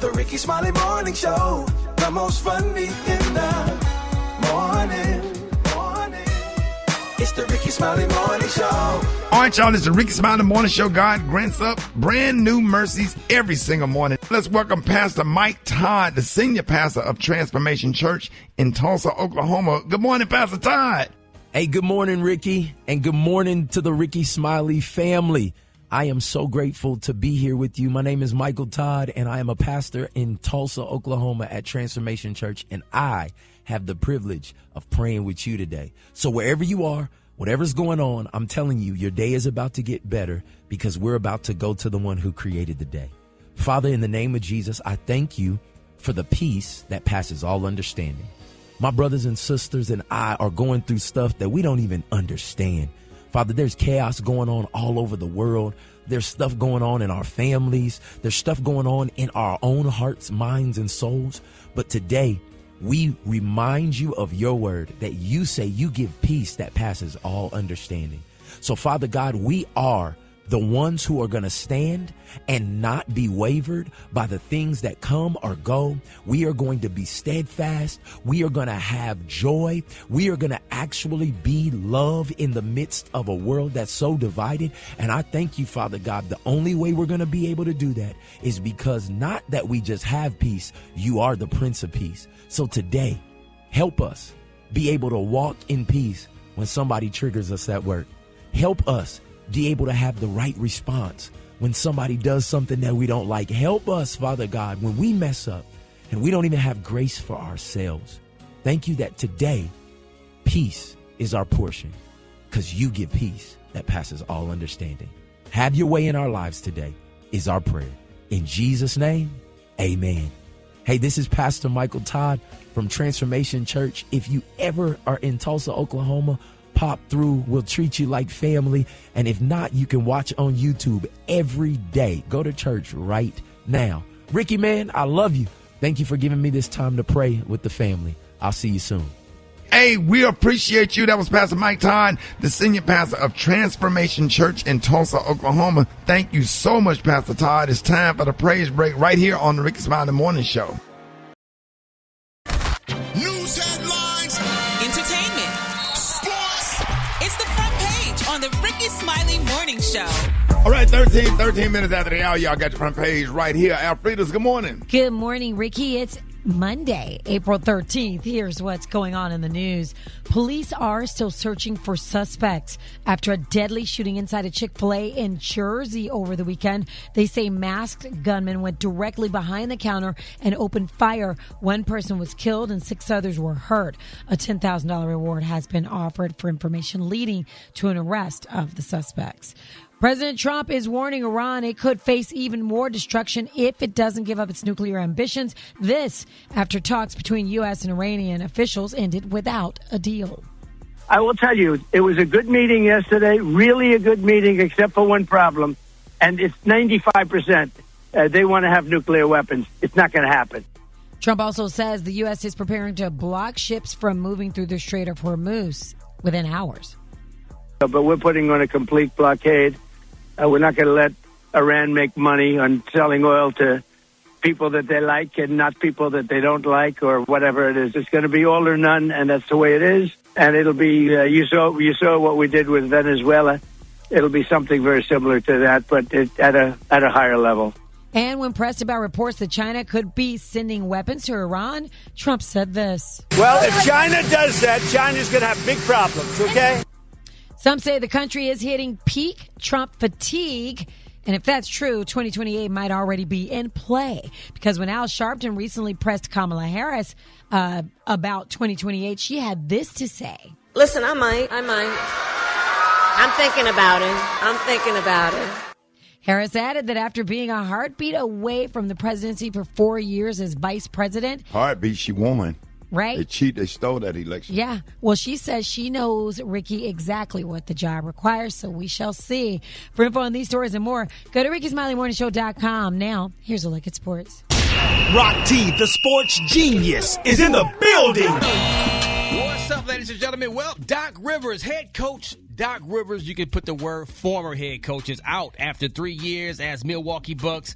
The Rickey Smiley Morning Show, the most funny in the morning. It's the Rickey Smiley Morning Show. All right, y'all, it's the Rickey Smiley Morning Show. God grants up brand new mercies every single morning. Let's welcome Pastor Mike Todd, the senior pastor of Transformation Church in Tulsa, Oklahoma. Good morning, Pastor Todd. Hey, good morning, Rickey, and good morning to the Rickey Smiley family. I am so grateful to be here with you. My name is Michael Todd, and I am a pastor in Tulsa, Oklahoma at Transformation Church, and I have the privilege of praying with you today. So wherever you are, whatever's going on, I'm telling you, your day is about to get better because we're about to go to the one who created the day. Father, in the name of Jesus, I thank you for the peace that passes all understanding. My brothers and sisters and I are going through stuff that we don't even understand. Father, there's chaos going on all over the world. There's stuff going on in our families. There's stuff going on in our own hearts, minds, and souls. But today, we remind you of your word that you say you give peace that passes all understanding. So, Father God, we are the ones who are going to stand and not be wavered by the things that come or go. We are going to be steadfast. We are going to have joy. We are going to actually be love in the midst of a world that's so divided. And I thank you, Father God, the only way we're going to be able to do that is because not that we just have peace, you are the Prince of Peace. So today, help us be able to walk in peace when somebody triggers us at work. Help us be able to have the right response when somebody does something that we don't like. Help us, Father God, when we mess up and we don't even have grace for ourselves. Thank you that today, peace is our portion because you give peace that passes all understanding. Have your way in our lives today is our prayer. In Jesus' name, amen. Hey, this is Pastor Michael Todd from Transformation Church. If you ever are in Tulsa, Oklahoma, pop through. We'll treat you like family. And if not, you can watch on YouTube every day. Go to church right now. Rickey, man, I love you. Thank you for giving me this time to pray with the family. I'll see you soon. Hey, we appreciate you. That was Pastor Mike Todd, the senior pastor of Transformation Church in Tulsa, Oklahoma. Thank you so much, Pastor Todd. It's time for the praise break right here on the Rickey Smiley Morning Show. News headlines, entertainment, sports. It's the front page on the Rickey Smiley Morning Show. All right, 13 minutes after the hour, y'all got your front page right here. Alfreda's, good morning. Good morning, Rickey. It's Monday, April 13th. Here's what's going on in the news. Police are still searching for suspects after a deadly shooting inside a Chick-fil-A in Jersey over the weekend. They say masked gunmen went directly behind the counter and opened fire. One person was killed and 6 others were hurt. A $10,000 reward has been offered for information leading to an arrest of the suspects. President Trump is warning Iran it could face even more destruction if it doesn't give up its nuclear ambitions. This after talks between U.S. and Iranian officials ended without a deal. I will tell you, it was a good meeting yesterday, really a good meeting, except for one problem, and it's 95%. They want to have nuclear weapons. It's not going to happen. Trump also says the U.S. is preparing to block ships from moving through the Strait of Hormuz within hours. But we're putting on a complete blockade. We're not going to let Iran make money on selling oil to people that they like and not people that they don't like or whatever it is. It's going to be all or none, and that's the way it is. And it'll be, you saw what we did with Venezuela. It'll be something very similar to that, but at a higher level. And when pressed about reports that China could be sending weapons to Iran, Trump said this. Well, if China does that, China's going to have big problems, okay? Some say the country is hitting peak Trump fatigue. And if that's true, 2028 might already be in play. Because when Al Sharpton recently pressed Kamala Harris about 2028, she had this to say. Listen, I might. I'm thinking about it. Harris added that after being a heartbeat away from the presidency for 4 years as vice president. Heartbeat, she won. Right? They stole that election. Yeah. Well, she says she knows, Rickey, exactly what the job requires, so we shall see. For info on these stories and more, go to RickeySmileyMorningShow.com. Now, here's a look at sports. Rock T, the sports genius, is in the building. What's up, ladies and gentlemen? Well, Doc Rivers, head coach Doc Rivers, you can put the word former head coaches out after 3 years as Milwaukee Bucks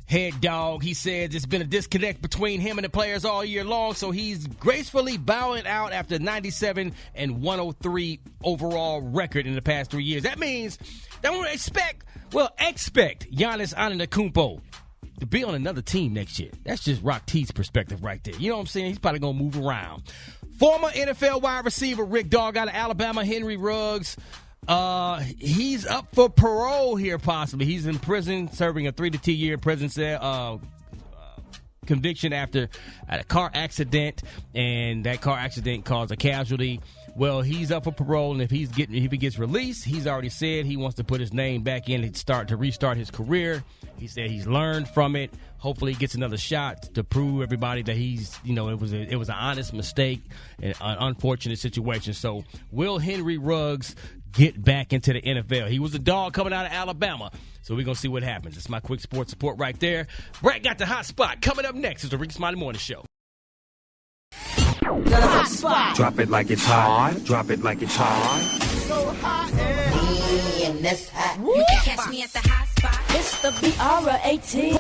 head dog. He says it's been a disconnect between him and the players all year long, so he's gracefully bowing out after 97 and 103 overall record in the past 3 years. That means expect Giannis Antetokounmpo to be on another team next year. That's just Rock T's perspective right there. You know what I'm saying? He's probably going to move around. Former NFL wide receiver Rick Dog out of Alabama, Henry Ruggs. He's up for parole here, possibly. He's in prison, serving a 3 to 2 year prison conviction after a car accident, and that car accident caused a casualty. Well, he's up for parole, and if he gets released, he's already said he wants to put his name back in and restart his career. He said he's learned from it. Hopefully, he gets another shot to prove everybody that it was an honest mistake, an unfortunate situation. So, will Henry Ruggs get back into the NFL? He was a dog coming out of Alabama. So we're going to see what happens. It's my quick sports report right there. Brat got the hot spot. Coming up next is the Rickey Smiley Morning Show. The hot spot. Drop it like it's hot. Drop it like it's hot. So hot. And that's hot. You can catch me at the hot spot. It's the BR18.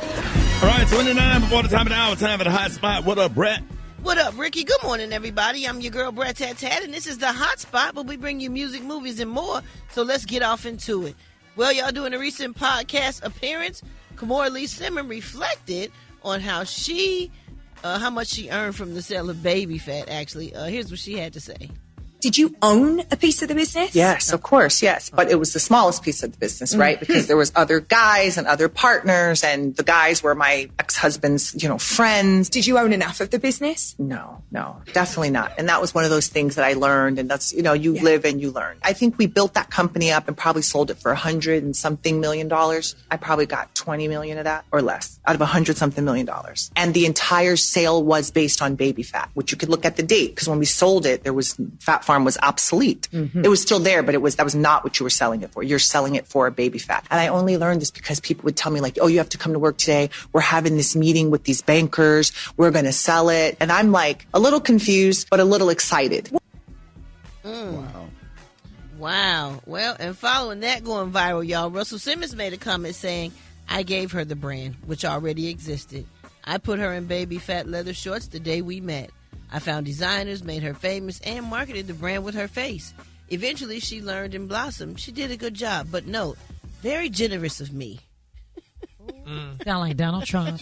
All right, 29 before the top of the hour. Time for the hot spot. What up, Brat? What up, Ricky? Good morning, everybody. I'm your girl, Brat Tat Tat, and this is the hot spot where we bring you music, movies, and more. So let's get off into it. Well, y'all, doing a recent podcast appearance, Morial Simmons reflected on how much she earned from the sale of baby fat, actually. Here's what she had to say. Did you own a piece of the business? Yes, of course, yes. But it was the smallest piece of the business, right? Because there was other guys and other partners, and the guys were my ex-husband's, friends. Did you own enough of the business? No, definitely not. And that was one of those things that I learned, and that's, live and you learn. I think we built that company up and probably sold it for $100 and something million. I probably got 20 million of that or less out of $100 something million. And the entire sale was based on baby fat, which you could look at the date, because when we sold it, Fat Farm was obsolete. It was still there, but that was not what you were selling it for. You're selling it for a baby fat. And I only learned this because people would tell me like, oh, you have to come to work today. We're having this meeting with these bankers. We're going to sell it. And I'm like a little confused, but a little excited. Wow. Well, and following that going viral, y'all, Russell Simmons made a comment saying, I gave her the brand, which already existed. I put her in baby fat leather shorts the day we met. I found designers, made her famous, and marketed the brand with her face. Eventually, she learned and blossomed. She did a good job, but note, very generous of me. Sound like Donald Trump.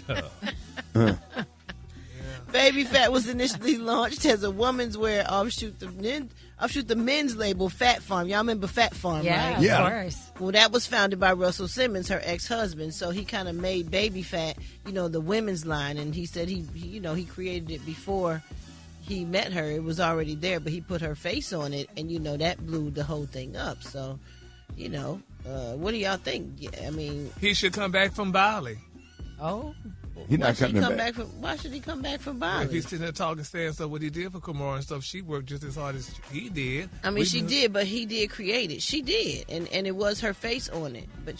Baby fat was initially launched as a woman's wear offshoot the men's label Fat Farm. Y'all remember Fat Farm, right? Yeah, of course. Well, that was founded by Russell Simmons, her ex-husband. So he kind of made Baby Fat, the women's line. And he said he created it before he met her. It was already there, but he put her face on it, and that blew the whole thing up. So, what do y'all think? I mean, he should come back from Bali. Oh, why should he come back from Bali? If he's sitting there talking, saying stuff, what he did for Kamara and stuff, she worked just as hard as he did. I mean, she did, but he did create it. She did, and it was her face on it. But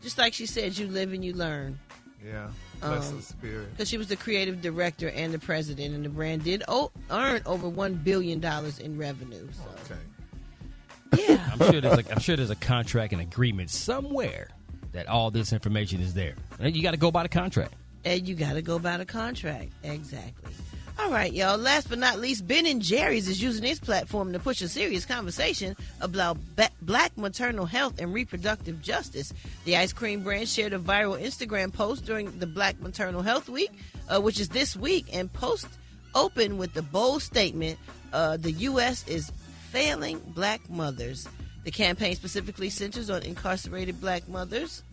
just like she said, you live and you learn. Yeah. Bless her spirit. Because she was the creative director and the president, and the brand did earn over $1 billion in revenue. So. Okay. Yeah. I'm sure there's a contract and agreement somewhere that all this information is there. And you got to go by the contract. And you got to go by the contract. Exactly. All right, y'all. Last but not least, Ben & Jerry's is using its platform to push a serious conversation about black maternal health and reproductive justice. The ice cream brand shared a viral Instagram post during the Black Maternal Health Week, which is this week, and post opened with the bold statement, the U.S. is failing black mothers. The campaign specifically centers on incarcerated black mothers,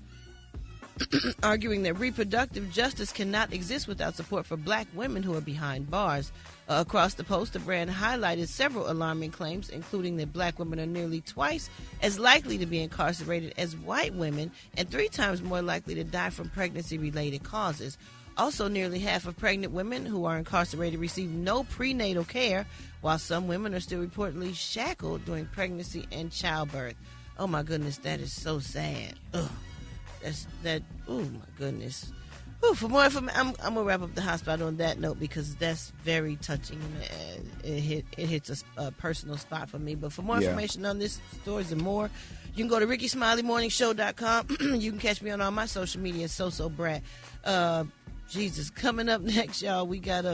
arguing that reproductive justice cannot exist without support for black women who are behind bars. Across the post, the brand highlighted several alarming claims, including that black women are nearly twice as likely to be incarcerated as white women and 3 times more likely to die from pregnancy-related causes. Also, nearly half of pregnant women who are incarcerated receive no prenatal care, while some women are still reportedly shackled during pregnancy and childbirth. Oh my goodness, that is so sad. Ugh. Oh my goodness. For more information, I'm gonna wrap up the hotspot on that note because that's very touching and it hits a personal spot for me. But for more information on this, stories and more, You can go to RickySmileyMorningShow.com. You can catch me on all my social media, Brat. Jesus, coming up next, y'all, we got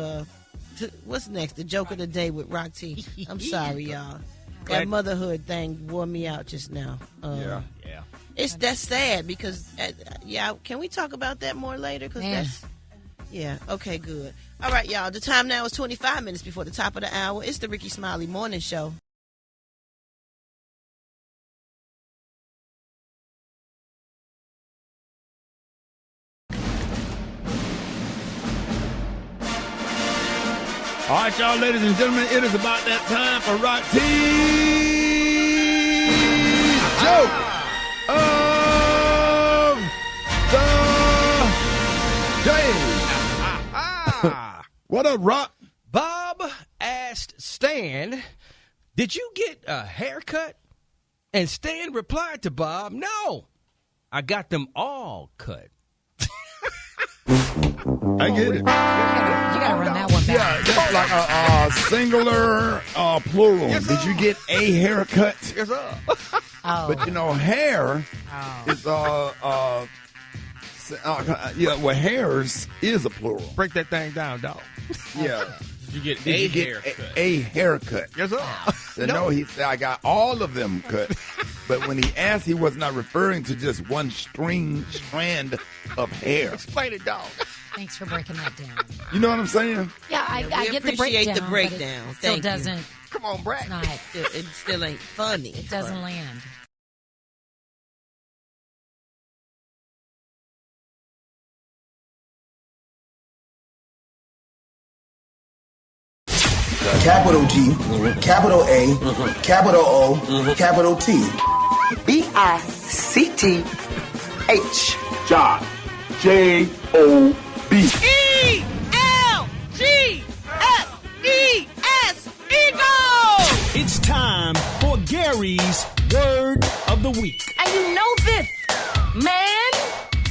what's next? The joke of the day with Rock T. I'm sorry, y'all. That motherhood thing wore me out just now. Yeah. That's sad because, can we talk about that more later? Okay, good. All right, y'all. The time now is 25 minutes before the top of the hour. It's the Rickey Smiley Morning Show. All right, y'all, ladies and gentlemen, it is about that time for Rock T. Joke of the day. What up, Rock? Bob asked Stan, did you get a haircut? And Stan replied to Bob, no, I got them all cut. I get it. You gotta run that one back. Yeah, that's like a singular, plural. Yes, did you get a haircut? Yes, sir. But Oh. hair is hairs is a plural. Break that thing down, dog. Yeah. Did you get a haircut? Yes, sir. No, he said I got all of them cut. But when he asked, he was not referring to just one strand of hair. Explain it, dog. Thanks for breaking that down. You know what I'm saying? Yeah, I get the appreciate breakdown. the breakdown. But it still Thank you. doesn't. Come on, Brat. It still ain't funny. It doesn't land. Capital G, capital A, capital O, capital T. B-I-C-T-H. Job. J-O-B. E-L-G-S-E-S. Eagle! It's time for Gary's Word of the Week. And you know this, man.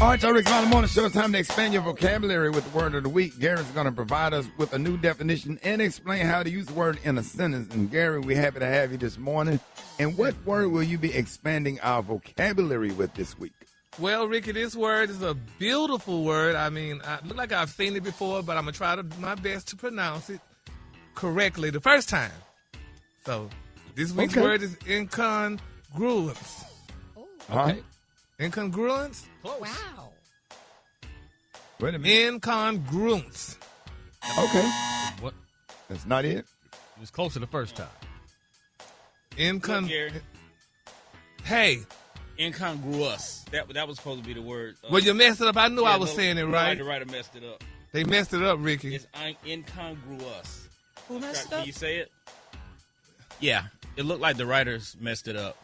All right, y'all, Rickey Smiley Morning Show. It's time to expand your vocabulary with the word of the week. Gary's going to provide us with a new definition and explain how to use the word in a sentence. And Gary, we're happy to have you this morning. And what word will you be expanding our vocabulary with this week? Well, Ricky, this word is a beautiful word. I mean, I look like I've seen it before, but I'm going to try my best to pronounce it correctly the first time. So, this week's word is incongruence. Okay. Incongruence? Wow. Wait a minute. Incongruence. Okay. What? That's not it? It was closer the first time. Hey. Incongruous. That was supposed to be the word. Well, you messed it up. I knew I was saying it right. The writer messed it up. They messed it up, Ricky. It's incongruous. Who messed it up? Can you say it? Yeah. It looked like the writers messed it up.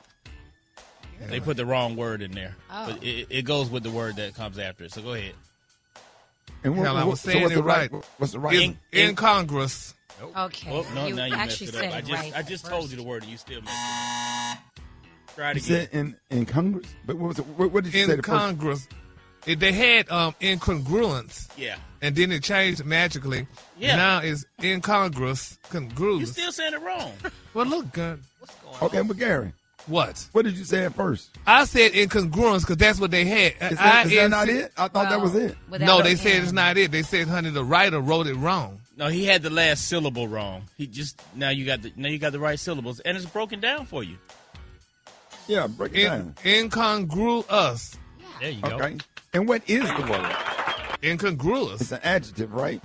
Yeah. They put the wrong word in there. Oh. But it goes with the word that comes after it. So go ahead. And I was saying it right. What's the right? Incongruous. Nope. Okay. Oh, no, you now you actually messed it up. said it right. I just told you the word and you still messed it up. Try it You again. said incongruous? But what was it? What did you say? Incongruous. They had incongruence. Yeah. And then it changed magically. Yeah. Now it's incongruous. You're still saying it wrong. Well, look, good. What's going on? Okay, but Gary. What? What did you say at first? I said incongruence because that's what they had. Is that not it? I thought that was it. No, they said it's not it. They said, honey, the writer wrote it wrong. No, he had the last syllable wrong. He just now you got the right syllables, and it's broken down for you. Yeah, break it down. Incongruous. There you go. Okay. And what is the word? Incongruous. It's an adjective, right?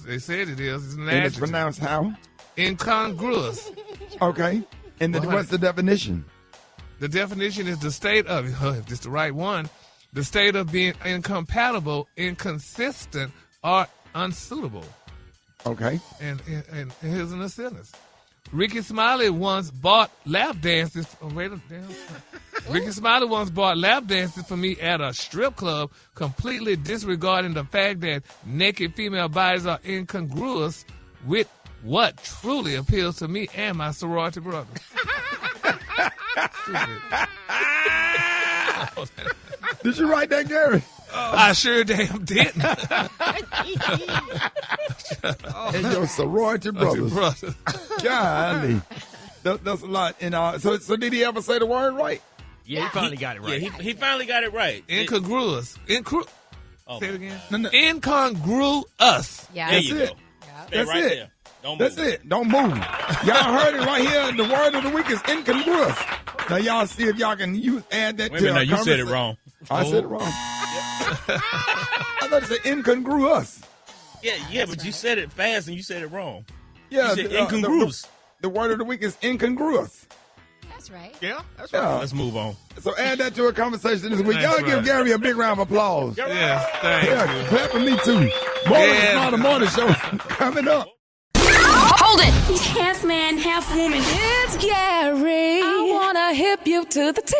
They said it is. It's an and adjective. it's pronounced how? Incongruous. Okay. And what's the definition? The definition is the state of, if it's the right one, the state of being incompatible, inconsistent, or unsuitable. Okay. And here's an sentence. Rickey Smiley once bought lap dances. Rickey Smiley once bought lap dances for me at a strip club, completely disregarding the fact that naked female bodies are incongruous with what truly appeals to me and my sorority brother. Did you write that, Gary? I sure damn didn't. And your sorority brothers. Golly. That's a lot. And so did he ever say the word right? Yeah, he finally got it right. Yeah, he finally got it right. Incongruous. Oh, say it again. No. Incongruous. Yeah. There you That's go. it. Stay That's right it. there. Don't move. That's it. Don't move. Y'all heard it right here. The word of the week is incongruous. Now y'all see if y'all can add that Wait to a minute, our you said it conversation. wrong. I said it wrong. I thought it said incongruous. Yeah, but you said it fast and you said it wrong. Yeah, You said incongruous. The word of the week is incongruous. That's right. Yeah, that's Yeah. right. Let's move on. So add that to a conversation this week. That's Y'all give right. Gary a big round of applause. Yes, thank Yeah, you. clap for me too. More the morning show coming up. Hold it. He's half man, half woman. It's Gary. I wanna hip you to the T.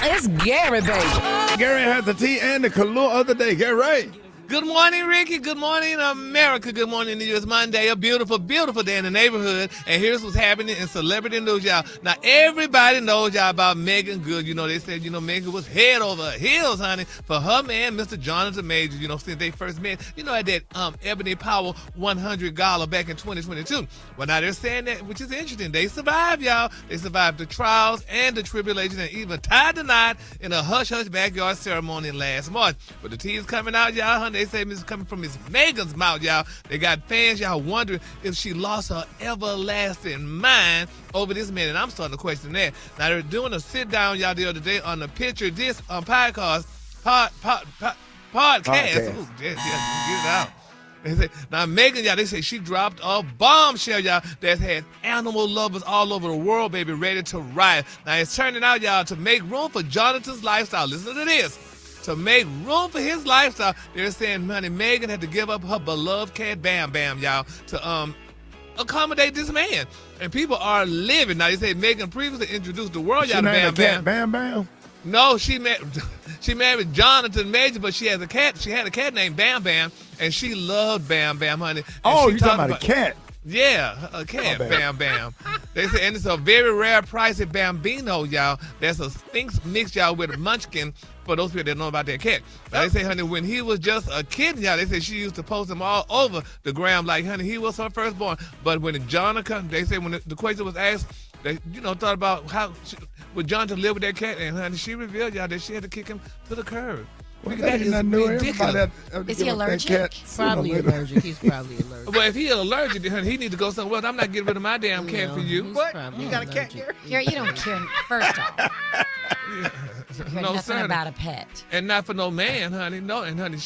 It's Gary, baby. Gary has the tea and the color of the day. Gary. Good morning, Ricky. Good morning, America. Good morning to you. It's Monday, a beautiful, beautiful day in the neighborhood. And here's what's happening in celebrity news, y'all. Now, everybody knows, y'all, about Megan Good. You know, they said, Megan was head over heels, honey, for her man, Mr. Jonathan Majors, since they first met, at that Ebony Powell 100 Gala back in 2022. Well, now they're saying that, which is interesting. They survived, y'all. They survived the trials and the tribulation and even tied the knot in a hush-hush backyard ceremony last March. But the tea is coming out, y'all, honey. They say this is coming from Miss Megan's mouth, y'all. They got fans, y'all, wondering if she lost her everlasting mind over this man. And I'm starting to question that. Now, they're doing a sit-down, y'all, the other day on the Picture This podcast. Ooh, get it out. They say, now, Megan, y'all, they say she dropped a bombshell, y'all, that's had animal lovers all over the world, baby, ready to riot. Now, it's turning out, y'all, to make room for Jonathan's lifestyle. Listen to this. To make room for his lifestyle, they're saying, honey, Megan had to give up her beloved cat, Bam Bam, y'all, to accommodate this man. And people are living. Now, they say Megan previously introduced the world, y'all, to Bam Bam. Bam Bam? No, she married Jonathan Major, but she has a cat. She had a cat named Bam Bam, and she loved Bam Bam, honey. Oh, you're talking about a cat. Yeah, a cat, Bam Bam. They say, and it's a very rare pricey Bambino, y'all. That's a Sphinx mix, y'all, with a munchkin. For those people that know about that cat. Now, they say, honey, when he was just a kid, y'all, they say she used to post him all over the gram like, honey, he was her firstborn. But when Jonathan, they say when the question was asked, they, thought about how would Jonathan live with that cat, and honey, she revealed, y'all, that she had to kick him to the curb. Well, that is ridiculous. Is he allergic? Probably allergic. He's probably allergic. Well, if he's allergic, then honey, he need to go somewhere else. I'm not getting rid of my damn cat for you. What? You got a cat, Gary? You don't care. First off. You hear nothing about a pet. And not for no man, honey. No, and honey,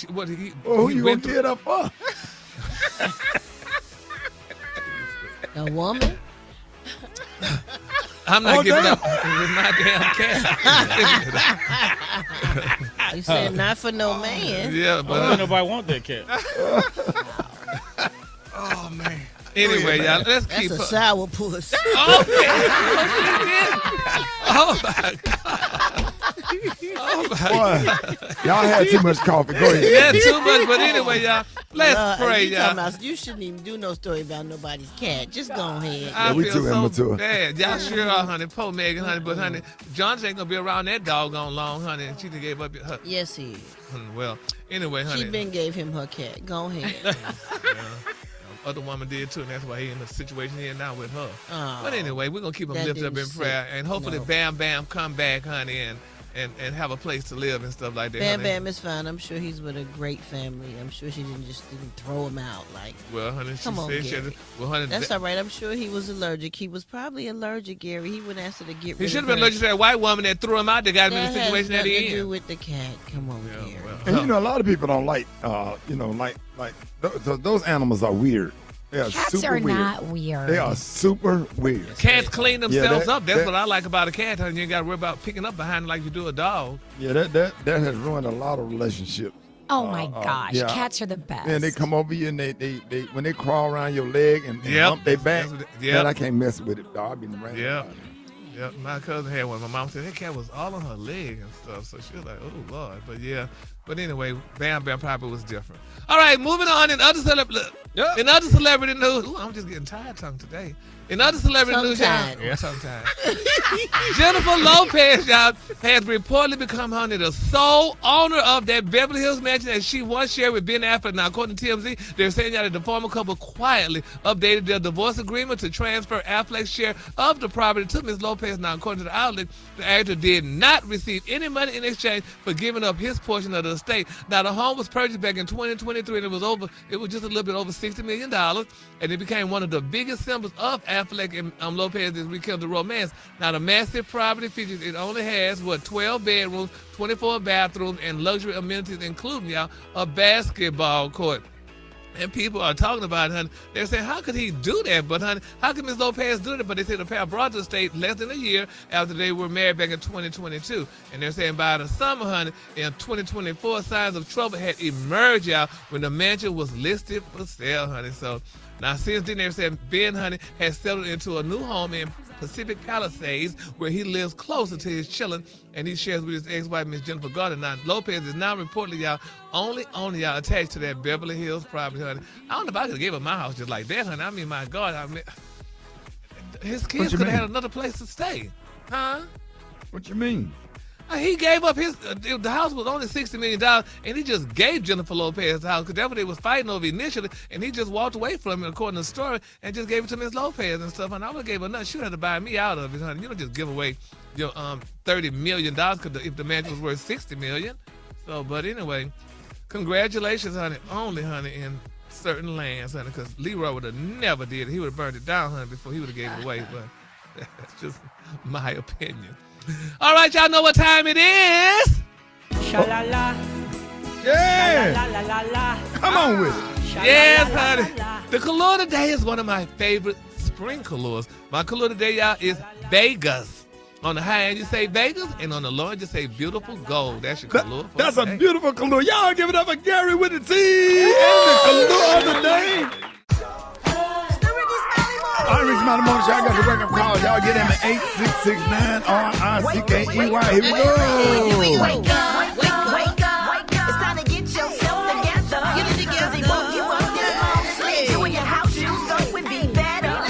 who you gonna get up for? A woman? I'm not giving up. It's my damn cat. You said not for no man. Yeah, but nobody want that cat. Oh man. Anyway, y'all, let's keep. That's a sour puss. Oh my God. Oh my God. Y'all had too much coffee. Go ahead. Yeah, too much. But anyway, y'all, let's pray, y'all. You shouldn't even do no story about nobody's cat. Just go ahead. I we feel too so immature. bad. Y'all sure are, honey. Poor Megan, honey. But, honey, Johnson ain't going to be around that doggone long, honey. And she done gave up her. Yes, he is. Well, anyway, honey. She been gave him her cat. Go ahead. Other woman did too, and that's why he in the situation he in now with her. Oh, but anyway, we're going to keep him that lifted up in didn't prayer. sit. And hopefully No. Bam Bam come back, honey, and have a place to live and stuff like that. Bam honey. Bam is fine. I'm sure he's with a great family. I'm sure she didn't throw him out. Like, well, honey, she come on, said she Gary. had to, well, honey, That's all right. I'm sure he was allergic. He was probably allergic, Gary. He wouldn't ask her to get rid of her. he should have been allergic to that white woman that threw him out that got him in the That situation has that he nothing to in. do with the cat. Come on, Gary. And a lot of people don't like, those animals are weird. They are Cats super are weird. not weird. They are super weird. Cats clean themselves that- up. That's that- what I like about a cat, honey. You ain't got to worry about picking up behind it like you do a dog. Yeah, that has ruined a lot of relationships. Oh my gosh, yeah. cats are the best. And they come over you and they when they crawl around your leg and Yep. bump their back, Yep. man, I can't mess with it, dog. I've been around. Yeah. Yep, my cousin had one. My mom said that cat was all on her leg and stuff. So she was like, oh, Lord. But yeah. But anyway, Bam Bam probably was different. All right, moving on. In other celebrity news. Ooh, I'm just getting tired-tongue today. In other celebrity news, tongue-tied. Jennifer Lopez, y'all, has reportedly become, honey, the sole owner of that Beverly Hills mansion that she once shared with Ben Affleck. Now, according to TMZ, they're saying that the former couple quietly updated their divorce agreement to transfer Affleck's share of the property to Ms. Lopez. Now, according to the outlet, the actor did not receive any money in exchange for giving up his portion of the estate. Now, the home was purchased back in 2023, and it was just a little bit over $60 million, and it became one of the biggest symbols of Affleck and Lopez's rekindled romance. Now, the massive property features, it only has, 12 bedrooms, 24 bathrooms, and luxury amenities, including, y'all, a basketball court. And people are talking about it, honey. They're saying, how could he do that? But, honey, how could Ms. Lopez do that? But they say the pair brought to the state less than a year after they were married back in 2022. And they're saying by the summer, honey, in 2024, signs of trouble had emerged out when the mansion was listed for sale, honey. So now, since then, they're saying Ben, honey, has settled into a new home in Pacific Palisades, where he lives closer to his children, and he shares with his ex-wife, Miss Jennifer Garner. Now, Lopez is now reportedly, y'all, only y'all attached to that Beverly Hills property, honey. I don't know if I could have gave him my house just like that, honey. I mean, my God, his kids could have had another place to stay. Huh? What you mean? He gave up the house was only $60 million, and he just gave Jennifer Lopez the house, because that's what they was fighting over initially, and he just walked away from it, according to the story, and just gave it to Miss Lopez and stuff. And I would have gave her nothing. She would have to buy me out of it, honey. You don't just give away your $30 million, because if the mansion was worth $60 million. So, but anyway, congratulations, honey. Only, honey, in certain lands, honey, because Leroy would have never did it. He would have burned it down, honey, before he would have gave it away. But that's just my opinion. All right, y'all know what time it is. Sha-la-la. Yeah. Sha-la-la-la-la. Come on with it. Yes, honey. The color today is one of my favorite spring colors. My color today, y'all, is Vegas. On the high end, you say Vegas, and on the low end, you say beautiful gold. That's your color. That's a beautiful color. Y'all give it up for Gary with the T and the color of the day. All right, Rickey Smiley Morning Show. I got the wake-up call. Y'all get him at 8669-RICKEY. Here we go. Wake up. It's time to get yourself together. Get it together. They woke you up this morning. You and your house shoes up and be better.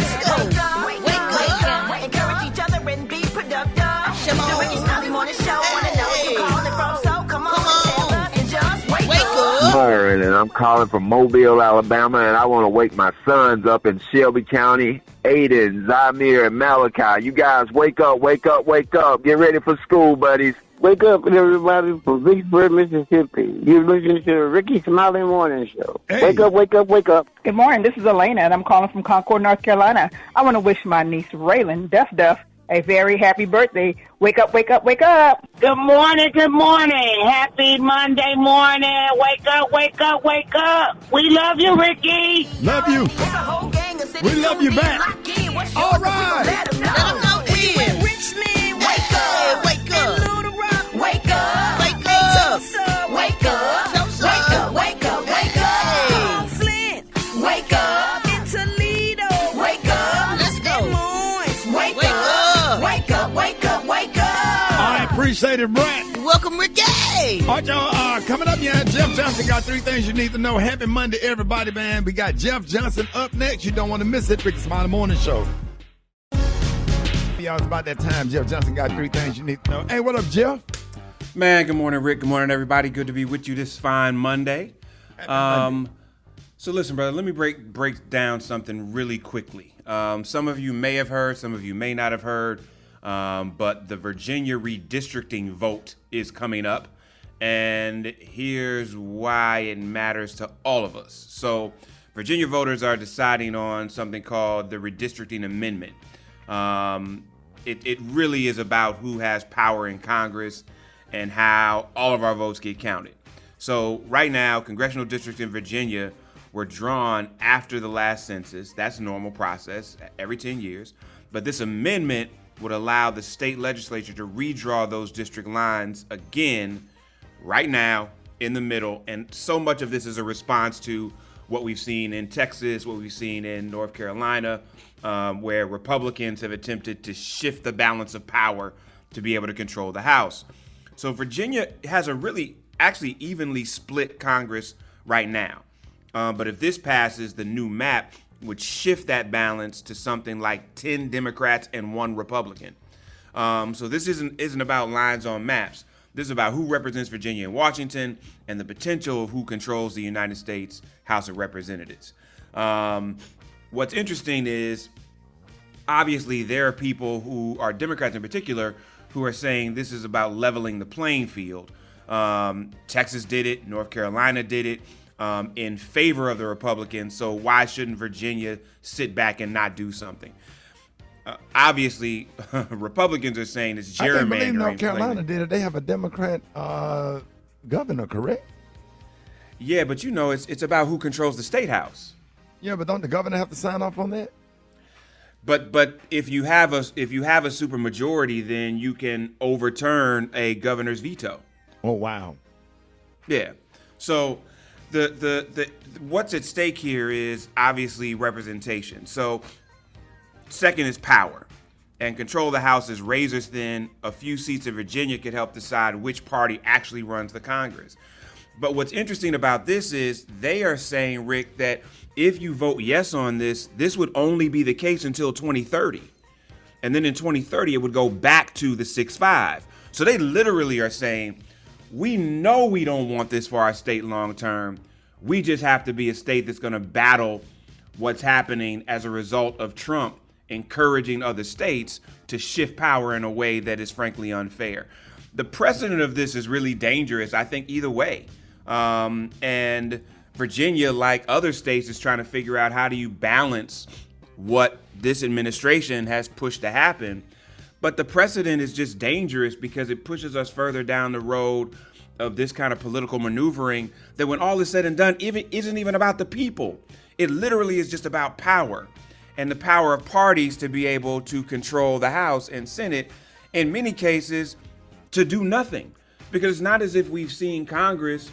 Wake up. Encourage each other and be productive. The Rickey Smiley Morning Show. Wanna know where you calling from? So come on, tell us and just wake up. Byron, and I'm calling from Mobile, Alabama, and I want to wake my sons up in Shelby County. Aiden, Zamir, and Malachi. You guys wake up, wake up, wake up. Get ready for school, buddies. Wake up, everybody, from Vicksburg, Mississippi. You're listening to the Rickey Smiley Morning Show. Hey. Wake up, wake up, wake up. Good morning. This is Elena, and I'm calling from Concord, North Carolina. I want to wish my niece, Raylan, Duff, a very happy birthday. Wake up, wake up, wake up. Good morning, good morning. Happy Monday morning. Wake up, wake up, wake up. We love you, Rickey. Love you. We love you back. All right. Let them know in. Richmond, wake up. Wake up. Little Rock, wake up. Wake up. Wake up. Wake up, wake up, wake up. Flint, wake up. In Toledo, wake up. Let's go. Des Moines, wake up. Wake up, wake up, wake up. I appreciate it, Brat. Welcome, Rickey. All right, y'all, coming up, yeah, Jeff Johnson got 3 things you need to know. Happy Monday, everybody, man. We got Jeff Johnson up next. You don't want to miss it. Rickey Smiley Morning Show. Y'all, it's about that time. Jeff Johnson got 3 things you need to know. Hey, what up, Jeff? Man, good morning, Rick. Good morning, everybody. Good to be with you this fine Monday. So listen, brother, let me break down something really quickly. Some of you may have heard, some of you may not have heard, but the Virginia redistricting vote is coming up. And here's why it matters to all of us. So Virginia voters are deciding on something called the redistricting amendment. It really is about who has power in Congress and how all of our votes get counted. So right now, congressional districts in Virginia were drawn after the last census. That's a normal process every 10 years. But this amendment would allow the state legislature to redraw those district lines again right now in the middle. And so much of this is a response to what we've seen in Texas, what we've seen in North Carolina, where Republicans have attempted to shift the balance of power to be able to control the House. So Virginia has a really actually evenly split Congress right now. But if this passes, the new map would shift that balance to something like 10 Democrats and 1 Republican. So this isn't about lines on maps. This is about who represents Virginia and Washington and the potential of who controls the United States House of Representatives. What's interesting is, obviously, there are people who are Democrats in particular who are saying this is about leveling the playing field. Texas did it. North Carolina did it in favor of the Republicans. So why shouldn't Virginia sit back and not do something? Obviously, Republicans are saying it's gerrymandering. I believe North Carolina did it. They have a Democrat governor, correct? Yeah, but it's about who controls the state house. Yeah, but don't the governor have to sign off on that? But if you have a supermajority, then you can overturn a governor's veto. Oh wow. Yeah. So the what's at stake here is obviously representation. So second is power. And control of the House is razor thin. A few seats in Virginia could help decide which party actually runs the Congress. But what's interesting about this is they are saying, Rick, that if you vote yes on this would only be the case until 2030. And then in 2030, it would go back to the 6-5. So they literally are saying, we know we don't want this for our state long term. We just have to be a state that's going to battle what's happening as a result of Trump encouraging other states to shift power in a way that is frankly unfair. The precedent of this is really dangerous, I think, either way. And Virginia, like other states, is trying to figure out how do you balance what this administration has pushed to happen. But the precedent is just dangerous because it pushes us further down the road of this kind of political maneuvering that when all is said and done, isn't even about the people. It literally is just about power and the power of parties to be able to control the House and Senate, in many cases, to do nothing. Because it's not as if we've seen Congress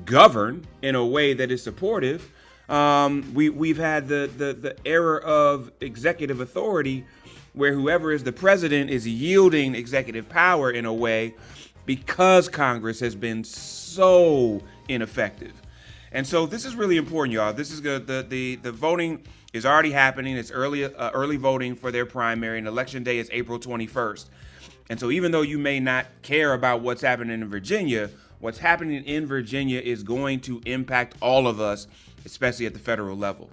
govern in a way that is supportive. We've had the era of executive authority where whoever is the president is yielding executive power in a way because Congress has been so ineffective. And so this is really important, y'all. This is good. The voting is already happening. It's early voting for their primary, and election day is April 21st. And so even though you may not care about what's happening in Virginia, what's happening in Virginia is going to impact all of us, especially at the federal level.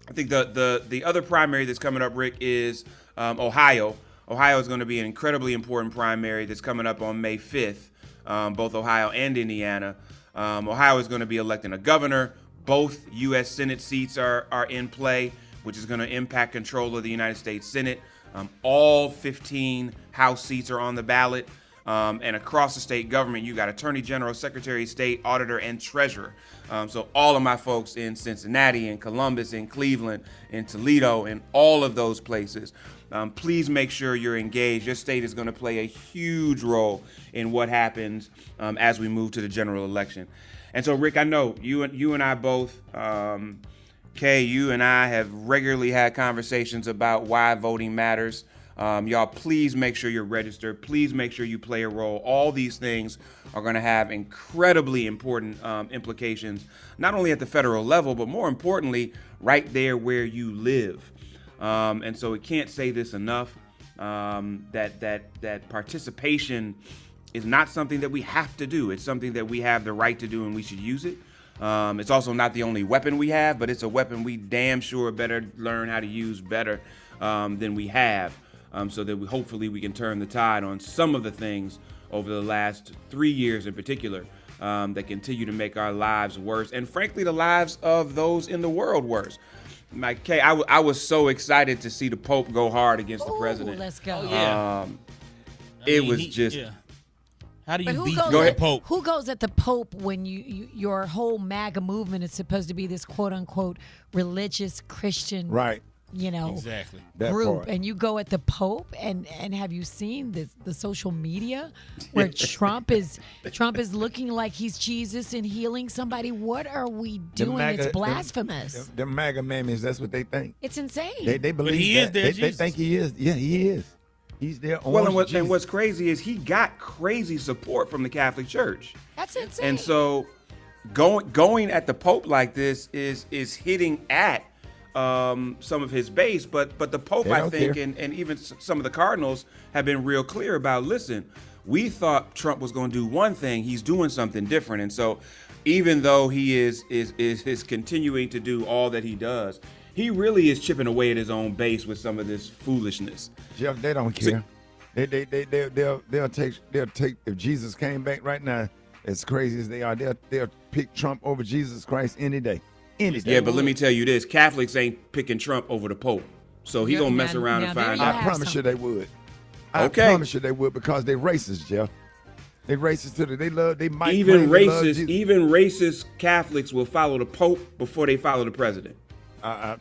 I think the other primary that's coming up, Rick, is Ohio. Ohio is going to be an incredibly important primary that's coming up on May 5th, both Ohio and Indiana. Ohio is going to be electing a governor. Both U.S. Senate seats are in play, which is going to impact control of the United States Senate. All 15 House seats are on the ballot. And across the state government, you got Attorney General, Secretary of State, Auditor, and Treasurer. So all of my folks in Cincinnati, in Columbus, in Cleveland, in Toledo, in all of those places, please make sure you're engaged. Your state is going to play a huge role in what happens as we move to the general election. And so, Rick, I know you and I both, Kay, you and I have regularly had conversations about why voting matters. Y'all, please make sure you're registered. Please make sure you play a role. All these things are going to have incredibly important implications, not only at the federal level, but more importantly, right there where you live. And so we can't say this enough, that participation is not something that we have to do. It's something that we have the right to do, and we should use it. It's also not the only weapon we have, but it's a weapon we damn sure better learn how to use better than we have. So that hopefully we can turn the tide on some of the things over the last 3 years in particular that continue to make our lives worse, and frankly the lives of those in the world worse. Mike Kay, I was so excited to see the Pope go hard against the president. Let's go. How do you beat the Pope? Who goes at the Pope when your whole MAGA movement is supposed to be this quote unquote religious Christian right Exactly. That group, part. and you go at the Pope, and have you seen the social media where Trump is looking like he's Jesus and healing somebody? What are we doing? It's blasphemous. Them MAGA mammies, that's what they think. It's insane. They believe he that. is their They Jesus. think he is. Yeah, he is. He's their Well, orange and what's crazy is he got crazy support from the Catholic Church. That's insane. And so going at the Pope like this is hitting at some of his base, but the Pope, They I don't think, care. and even some of the cardinals have been real clear about, listen, we thought Trump was going to do one thing, he's doing something different. And so even though he is continuing to do all that he does, he really is chipping away at his own base with some of this foolishness. Jeff, they don't care. They'll take if Jesus came back right now, as crazy as they are, they'll pick Trump over Jesus Christ any day. Any day. Yeah, but let me tell you this: Catholics ain't picking Trump over the Pope, so he gonna mess around and find out. I promise you they would. I Okay. promise you they would, because they racist, Jeff. They racist to they might Even claim they love racist, Jesus. even racist Catholics will follow the Pope before they follow the president. Yeah,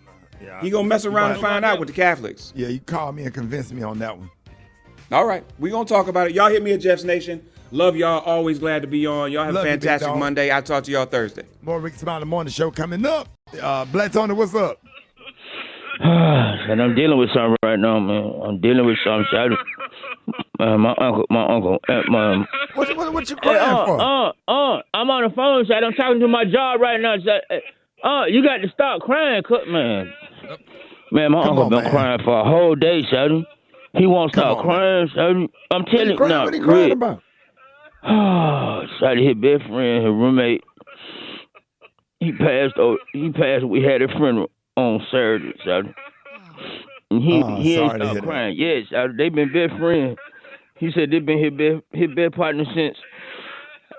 He gonna mess around and find out with the Catholics. Yeah, you call me and convince me on that one. All right, we gonna talk about it. Y'all hit me at Jeff's Nation. Love y'all. Always glad to be on. Y'all have Love a you, big fantastic dog. Monday. I'll talk to y'all Thursday. More Rickey Smiley Morning Show coming up. Black Tony, what's up? And I'm dealing with something right now, man. I'm dealing with something. My uncle, What you crying for? I'm on the phone, Shad. I'm talking to my job right now. You got to stop crying, man. Man, my uncle been crying for a whole day, Shad. He won't stop crying, Shad. I'm telling you now. What he crying about? Oh, Shad, his best friend, his roommate, he passed. We had a funeral on Saturday, Shad. And he ain't stopped crying. Yes, they been best friends. He said they been his best partner since.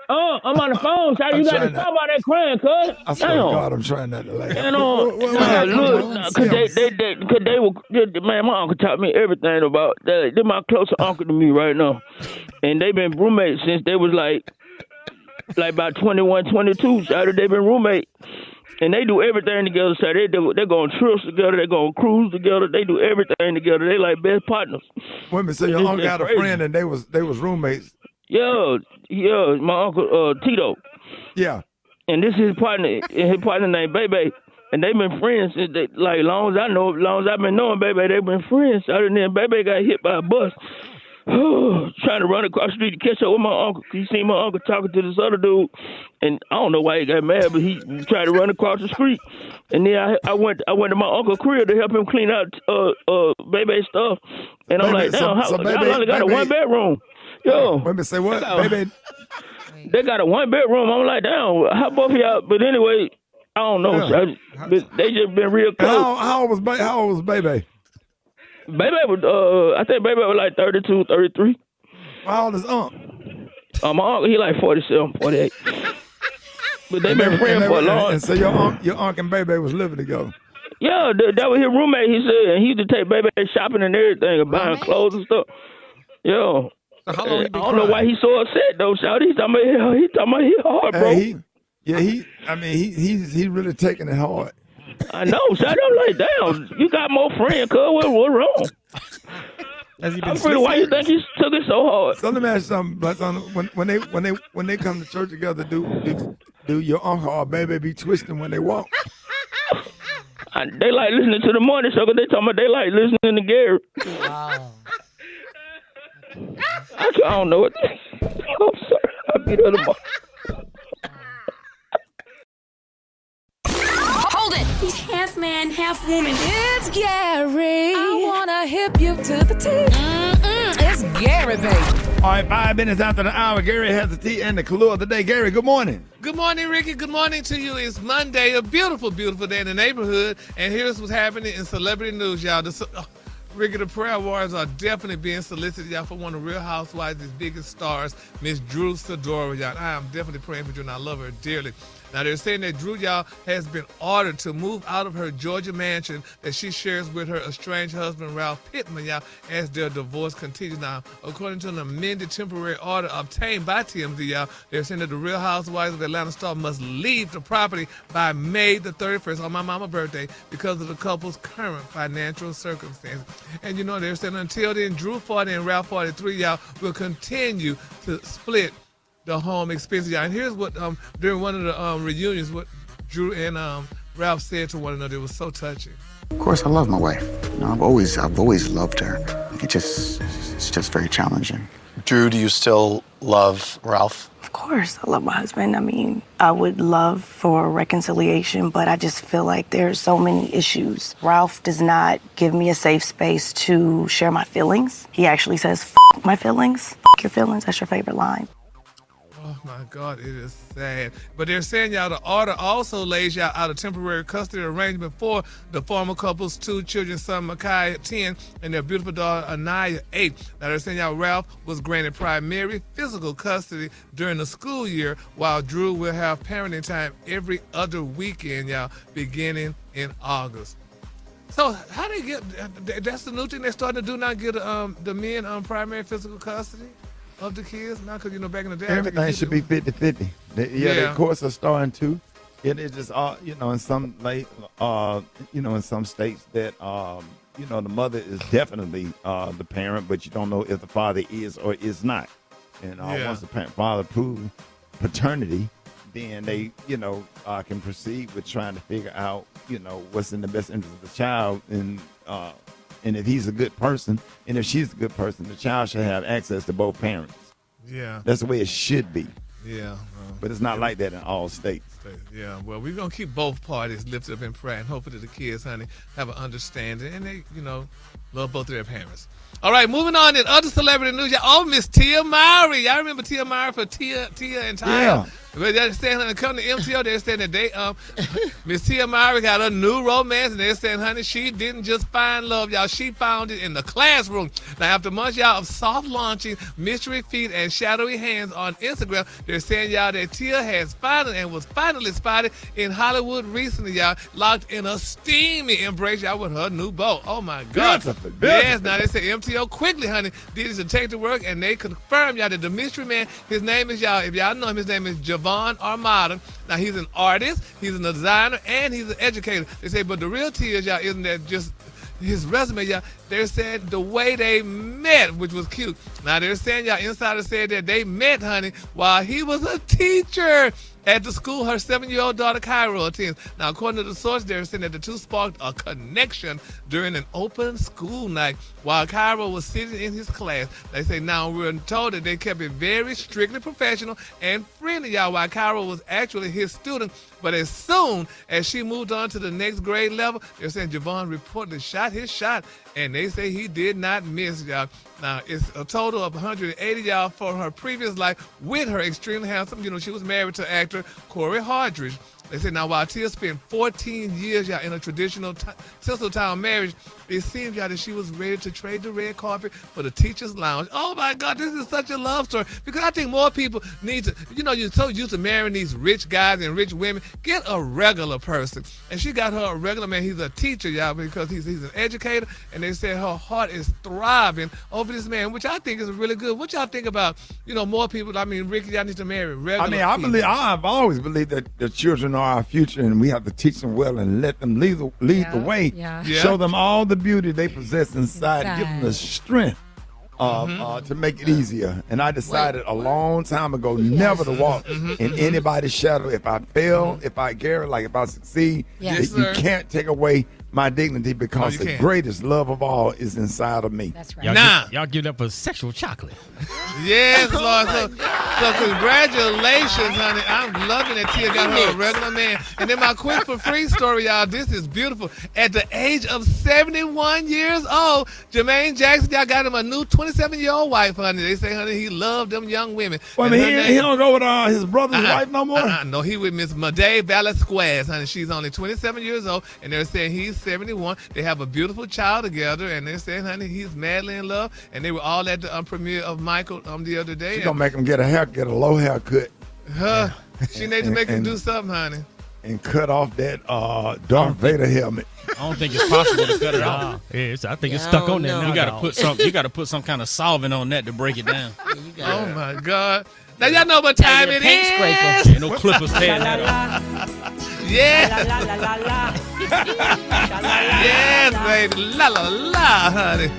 I'm on the phone, so you got to stop all that crying, cuz. I swear to God, I'm trying not to laugh. Cause they were, man, my uncle taught me everything about that. They're my closer uncle to me right now. And they been roommates since they was like about 21, 22. So they been roommates. And they do everything together. So they go on trips together. They go on cruise together. They do everything together. They like best partners. Wait a minute, so your uncle got a friend and they was roommates? Yeah, my uncle Tito. Yeah. And this is his partner named Bebe. And they've been friends since long as I've been knowing Bebe, they've been friends. Other than then Bebe got hit by a bus. Trying to run across the street to catch up with my uncle. He seen my uncle talking to this other dude, and I don't know why he got mad, but he tried to run across the street. And then I went to my uncle's crib to help him clean out Bebe's stuff. And I'm like, damn, y'all only got a one bedroom. Yo, wait a minute, say what, Bebe? They got a one bedroom. I'm like, damn, how both of y'all? But anyway, I don't know. Yeah. They just been real close. How old was Bebe? Baby was, I think Baby was like 32, 33. How old is Unc? My uncle, he like 47, 48. But they been friends for a long. And so your uncle and Baby was living together. Yeah, that was his roommate. He said, and he used to take Baby shopping and everything, and buying clothes and stuff. Yeah. So how long he been I don't know why he's so upset though, Shout. He's talking about his hard, bro. He's really taking it hard. I know, Shout. I'm like, damn, you got more friends, cuz. What's wrong? I'm pretty why you think he took it so hard. So let me ask you something, but when they come to church together, do your uncle or Baby be twisting when they walk? They like listening to the morning show because they talking about they like listening to Gary. Wow. I don't know what. I'm sorry. I'll be there tomorrow. Hold it! He's half man, half woman. It's Gary. I wanna hip you to the T. It's Gary, baby. All right, 5 minutes after the hour, Gary has the tea and the clue of the day. Gary, good morning. Good morning, Ricky. Good morning to you. It's Monday, a beautiful, beautiful day in the neighborhood. And here's what's happening in celebrity news, y'all. Ricky, the prayer warriors are definitely being solicited, y'all, for one of Real Housewives' biggest stars, Miss Drew Sidora, y'all. I am definitely praying for you, and I love her dearly. Now, they're saying that Drew, y'all, has been ordered to move out of her Georgia mansion that she shares with her estranged husband, Ralph Pittman, y'all, as their divorce continues. Now, according to an amended temporary order obtained by TMZ, y'all, they're saying that the Real Housewives of Atlanta star must leave the property by May the 31st, on my mama's birthday, because of the couple's current financial circumstances. And, you know, they're saying until then, Drew 40 and Ralph 43, y'all, will continue to split the home expenses, y'all. And here's what, during one of the reunions, what Drew and Ralph said to one another. It was so touching. Of course, I love my wife. You know, I've always loved her. It's just very challenging. Drew, do you still love Ralph? Of course, I love my husband. I mean, I would love for reconciliation, but I just feel like there's so many issues. Ralph does not give me a safe space to share my feelings. He actually says, "F my feelings, f your feelings." That's your favorite line. Oh, my God, it is sad. But they're saying, y'all, the order also lays y'all out a temporary custody arrangement for the former couple's two children, son Micaiah, 10, and their beautiful daughter, Anaya, 8. Now, they're saying, y'all, Ralph was granted primary physical custody during the school year, while Drew will have parenting time every other weekend, y'all, beginning in August. So how they get, that's the new thing they're starting to do now, get the men primary physical custody of the kids now, because, you know, back in the day, everything should be 50-50. The courts are starting to. It is just, you know, in some in some states that, you know, the mother is definitely the parent, but you don't know if the father is or is not. And once the father proves paternity, then they, you know, can proceed with trying to figure out, you know, what's in the best interest of the child, and if he's a good person, and if she's a good person, the child should have access to both parents. Yeah. That's the way it should be. Yeah. But it's not like that in all states. Yeah, well, we're going to keep both parties lifted up in prayer, and hopefully the kids, honey, have an understanding, and they, you know, love both of their parents. All right, moving on in other celebrity news. Oh, Miss Tia Mowry. Y'all remember Tia Mowry for Tia and Ty? Yeah. But they're saying, honey, come to MTO, they're saying that they, Miss Tia Mowry got a new romance, and they're saying, honey, she didn't just find love, y'all. She found it in the classroom. Now, after months, y'all, of soft launching, mystery feet, and shadowy hands on Instagram, they're saying, y'all, that Tia has was finally spotted in Hollywood recently, y'all, locked in a steamy embrace, y'all, with her new beau. Oh, my God. Beautiful. Yes, now they say MTO quickly, honey, did his detective work, and they confirmed, y'all, that the mystery man, his name is, y'all, if y'all know him, his name is Javon Armada. Now, he's an artist, he's a designer, and he's an educator. They say, but the real tea is, y'all, isn't that just his resume, y'all? They're saying the way they met, which was cute. Now, they're saying, y'all, insiders said that they met, honey, while he was a teacher at the school her 7-year-old daughter Cairo attends. Now, according to the source, they're saying that the two sparked a connection during an open school night while Cairo was sitting in his class. They say now we're told that they kept it very strictly professional and friendly, y'all, while Cairo was actually his student. But as soon as she moved on to the next grade level, they're saying Javon reportedly shot his shot, and they say he did not miss, y'all. Now, it's a total of 180, y'all, for her previous life with her extremely handsome, you know, she was married to actor Corey Hardridge. They said, now, while Tia spent 14 years, y'all, in a traditional Tinseltown marriage, it seems, y'all, that she was ready to trade the red carpet for the teacher's lounge. Oh, my God, this is such a love story. Because I think more people need to, you know, you're so used to marrying these rich guys and rich women. Get a regular person. And she got her a regular man. He's a teacher, y'all, because he's an educator. And they said her heart is thriving over this man, which I think is really good. What y'all think about, you know, more people? I mean, Ricky, y'all need to marry regular people. I've always believed that the children are our future, and we have to teach them well and let them lead the way. Yeah. Show them all the beauty they possess inside. Give them the strength to make it easier. And I decided a long time ago never to walk in anybody's shadow. If I fail, if I succeed, you can't take away my dignity, because the greatest love of all is inside of me. That's right. Y'all give it up for sexual chocolate. Yes, Lord. So congratulations, honey. I'm loving that Tia got her a regular man. And then my quick for free story, y'all. This is beautiful. At the age of 71 years old, Jermaine Jackson, y'all got him a new 27-year-old wife, honey. They say, honey, he loved them young women. Well, I mean, he don't go with his brother's wife no more? No, he with Miss Made Velasquez, honey. She's only 27 years old, and they're saying he's 1971. They have a beautiful child together, and they're saying, honey, he's madly in love. And they were all at the premiere of Michael the other day. She's going to make him get a low haircut. She needs to make him do something, honey. And cut off that Darth Vader helmet. I don't think it's possible to cut it off. I think it's stuck on there. You got to put some kind of solvent on that to break it down. Oh my God! Now y'all know what time it is. Ain't no clippers tearing that off. Yeah. Yes, baby. La la la, honey.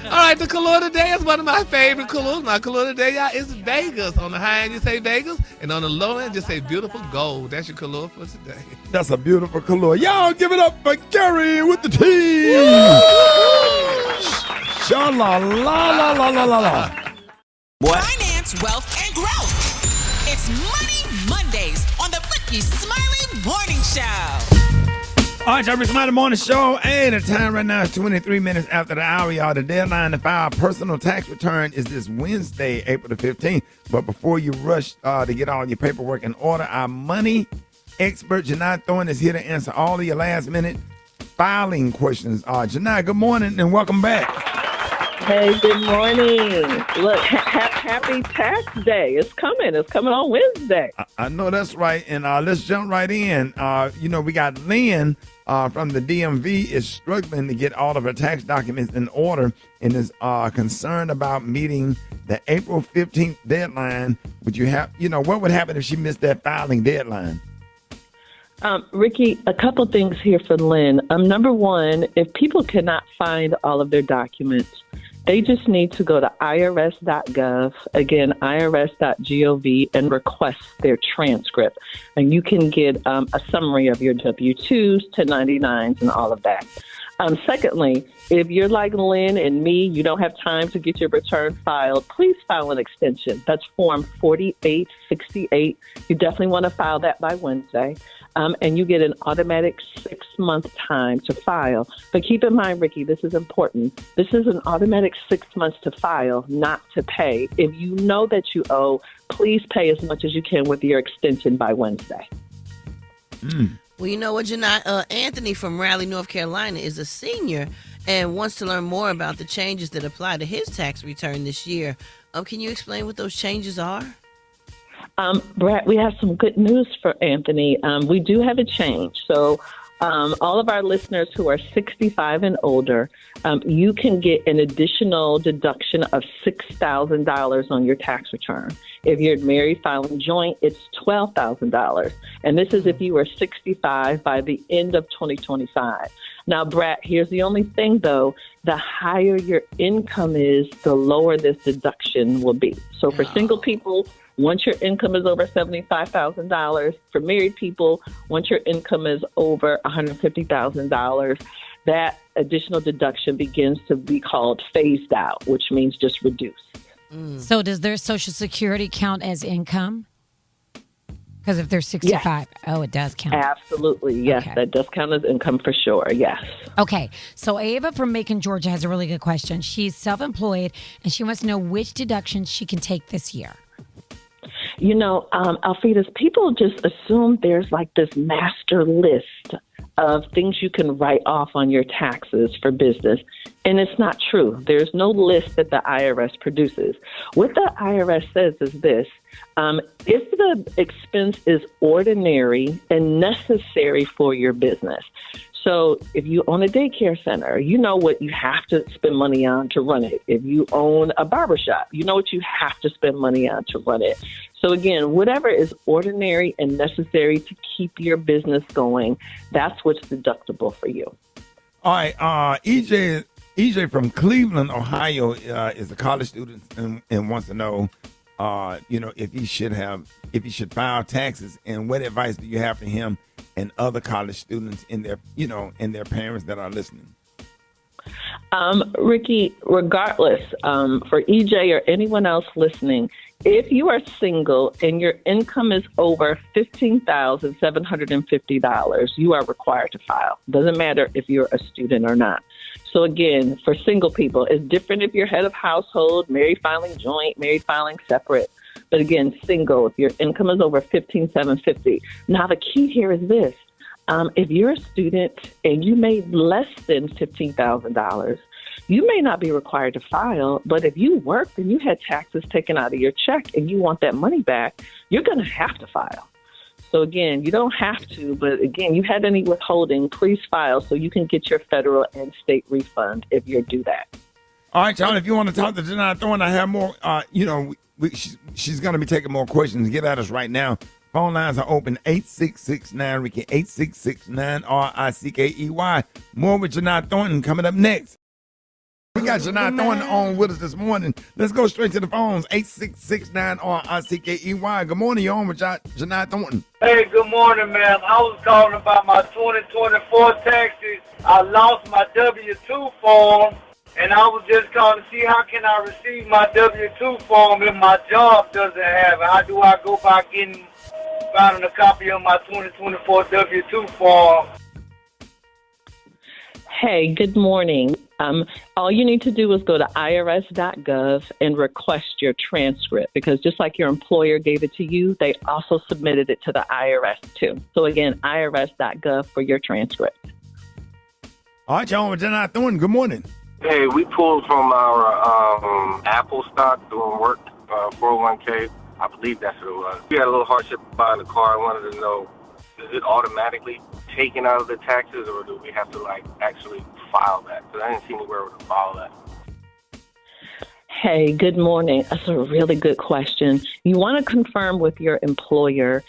All right, the color today is one of my favorite colors. My color today, y'all, is Vegas. On the high end, you say Vegas, and on the low end, just say beautiful gold. That's your color for today. That's a beautiful color. Y'all give it up for Gary with the T. Sha-la-la-la-la-la-la. Finance, wealth, and growth. It's Money Mondays on the Rickey Smiley Morning Show. All right, y'all, Rickey Smiley Morning Show. Hey, the time right now is 23 minutes after the hour, y'all. The deadline to file a personal tax return is this Wednesday, April the 15th. But before you rush to get all your paperwork in order, our money expert, Jini Thornton, is here to answer all of your last-minute filing questions. Jini, good morning and welcome back. Hey, good morning. Look, happy tax day. It's coming. It's coming on Wednesday. I know that's right. And let's jump right in. We got Lynn from the DMV is struggling to get all of her tax documents in order and is concerned about meeting the April 15th deadline. What would happen if she missed that filing deadline? Rickey, a couple things here for Lynn. Number one, if people cannot find all of their documents, they just need to go to irs.gov, again, irs.gov, and request their transcript. And you can get a summary of your W-2s, 1099s, and all of that. Secondly, if you're like Lynn and me, you don't have time to get your return filed, please file an extension. That's Form 4868. You definitely want to file that by Wednesday. And you get an automatic 6-month time to file. But keep in mind, Rickey, this is important. This is an automatic 6 months to file, not to pay. If you know that you owe, please pay as much as you can with your extension by Wednesday. Well, you know what, Jini? Anthony from Raleigh, North Carolina is a senior and wants to learn more about the changes that apply to his tax return this year. Can you explain what those changes are? Brat, we have some good news for Anthony. We do have a change. So all of our listeners who are 65 and older, you can get an additional deduction of $6,000 on your tax return. If you're married filing joint, it's $12,000. And this is if you were 65 by the end of 2025. Now, Brat, here's the only thing, though. The higher your income is, the lower this deduction will be. So for single people, once your income is over $75,000, for married people, once your income is over $150,000, that additional deduction begins to be called phased out, which means just reduced. So does their Social Security count as income? Because if they're 65, it does count. Absolutely, yes. Okay. That does count as income for sure, yes. Okay, so Ava from Macon, Georgia has a really good question. She's self-employed, and she wants to know which deductions she can take this year. You know, Alfreda's, people just assume there's like this master list of things you can write off on your taxes for business. And it's not true. There's no list that the IRS produces. What the IRS says is this. If the expense is ordinary and necessary for your business, so if you own a daycare center, you know what you have to spend money on to run it. If you own a barbershop, you know what you have to spend money on to run it. So again, whatever is ordinary and necessary to keep your business going, that's what's deductible for you. All right, EJ from Cleveland, Ohio, is a college student and wants to know, if he should file taxes, and what advice do you have for him and other college students and their parents that are listening? Rickey, regardless, for EJ or anyone else listening, if you are single and your income is over $15,750, you are required to file. Doesn't matter if you're a student or not. So again, for single people, it's different if you're head of household, married filing joint, married filing separate. But again, single, if your income is over $15,750. Now the key here is this. If you're a student and you made less than $15,000, you may not be required to file, but if you worked and you had taxes taken out of your check and you want that money back, you're going to have to file. So again, you don't have to, but again, you had any withholding, please file so you can get your federal and state refund if you do that. All right, John, if you want to talk to Jini Thornton, I have more, she's going to be taking more questions. Get at us right now. Phone lines are open, 8669-RICKEY, 8669-RICKEY. More with Jini Thornton coming up next. We got Jini Thornton on with us this morning. Let's go straight to the phones, 8669-RICKEY. Good morning, you're on with Jini Thornton. Hey, good morning, ma'am. I was calling about my 2024 taxes. I lost my W-2 form, and I was just calling to see how can I receive my W-2 form if my job doesn't have it. How do I go by finding a copy of my 2024 W-2 form? Hey, good morning. All you need to do is go to irs.gov and request your transcript, because just like your employer gave it to you, they also submitted it to the IRS too. So again, irs.gov for your transcript. All right, y'all, with Jini Thornton. Good morning. Hey, we pulled from our Apple stock doing work, 401k. I believe that's what it was. We had a little hardship buying the car. I wanted to know, is it automatically taken out of the taxes, or do we have to actually file that? Because I didn't see anywhere to file that. Hey, good morning. That's a really good question. You want to confirm with your employer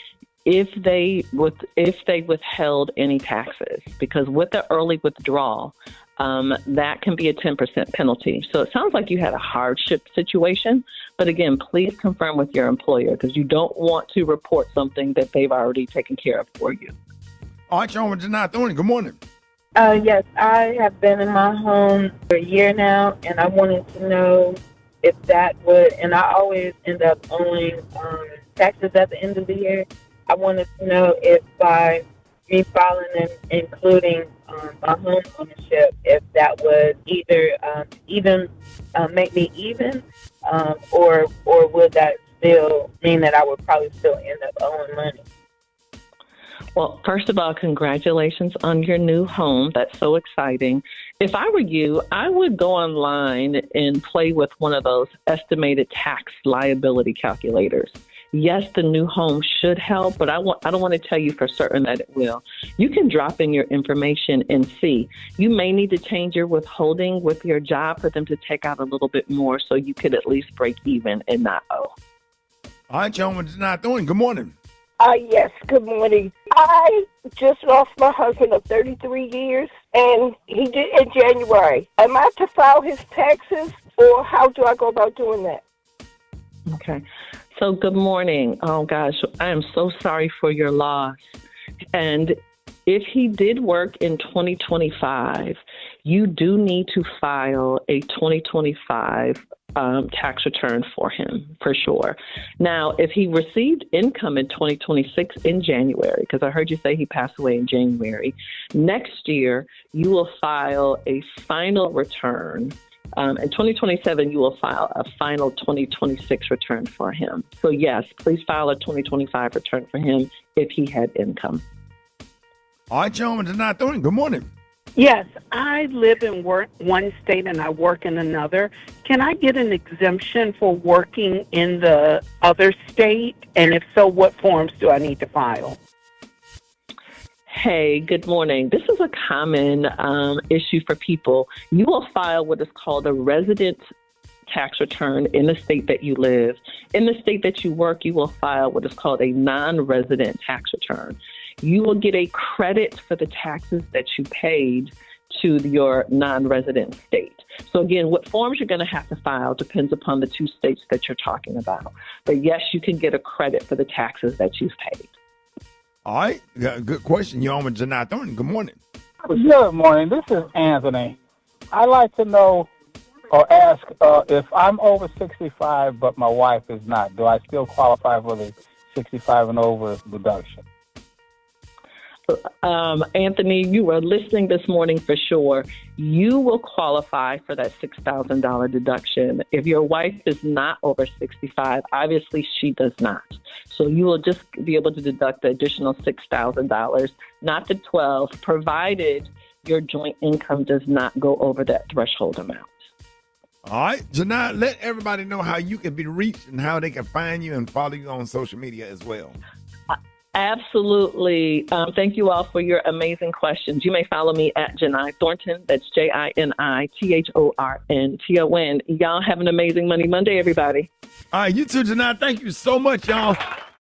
if they withheld any taxes, because with the early withdrawal, that can be a 10% penalty. So it sounds like you had a hardship situation, but again, please confirm with your employer, because you don't want to report something that they've already taken care of for you. All right, y'all, with Jini Thornton. Good morning. Yes, I have been in my home for a year now, and I wanted to know if that would, and I always end up owing taxes at the end of the year. I wanted to know if by me filing and including my home ownership, if that would either make me even, or would that still mean that I would probably still end up owing money? Well, first of all, congratulations on your new home. That's so exciting. If I were you, I would go online and play with one of those estimated tax liability calculators. Yes, the new home should help, but I don't want to tell you for certain that it will. You can drop in your information and see. You may need to change your withholding with your job for them to take out a little bit more so you could at least break even and not owe. All right, y'all, with Jini Thornton. Good morning. Yes, good morning. I just lost my husband of 33 years, and he did in January. Am I to file his taxes, or how do I go about doing that? Okay. So good morning. Oh, gosh, I am so sorry for your loss. And if he did work in 2025, you do need to file a 2025 tax return for him, for sure. Now, if he received income in 2026 in January, because I heard you say he passed away in January, next year you will file a final return. In 2027, you will file a final 2026 return for him. So yes, please file a 2025 return for him if he had income. All right, gentlemen, Jini Thornton, good morning. Yes, I live in one state and I work in another. Can I get an exemption for working in the other state? And if so, what forms do I need to file? Hey, good morning. This is a common issue for people. You will file what is called a resident tax return in the state that you live. In the state that you work, you will file what is called a non-resident tax return. You will get a credit for the taxes that you paid to your non-resident state. So again, what forms you're going to have to file depends upon the two states that you're talking about. But yes, you can get a credit for the taxes that you've paid. All right. Good question. You're on with Jini Thornton. Good morning. Good morning. This is Anthony. I'd like to know or ask if I'm over 65 but my wife is not, do I still qualify for the 65 and over deduction? Anthony, you were listening this morning for sure. You will qualify for that $6,000 deduction. If your wife is not over 65, obviously she does not. So you will just be able to deduct the additional $6,000, not the $12,000, provided your joint income does not go over that threshold amount. All right. Janai, let everybody know how you can be reached and how they can find you and follow you on social media as well. Absolutely. Thank you all for your amazing questions. You may follow me at Jini Thornton. That's JiniThornton. Y'all have an amazing Money Monday, everybody. All right, you too, Janai. Thank you so much, y'all.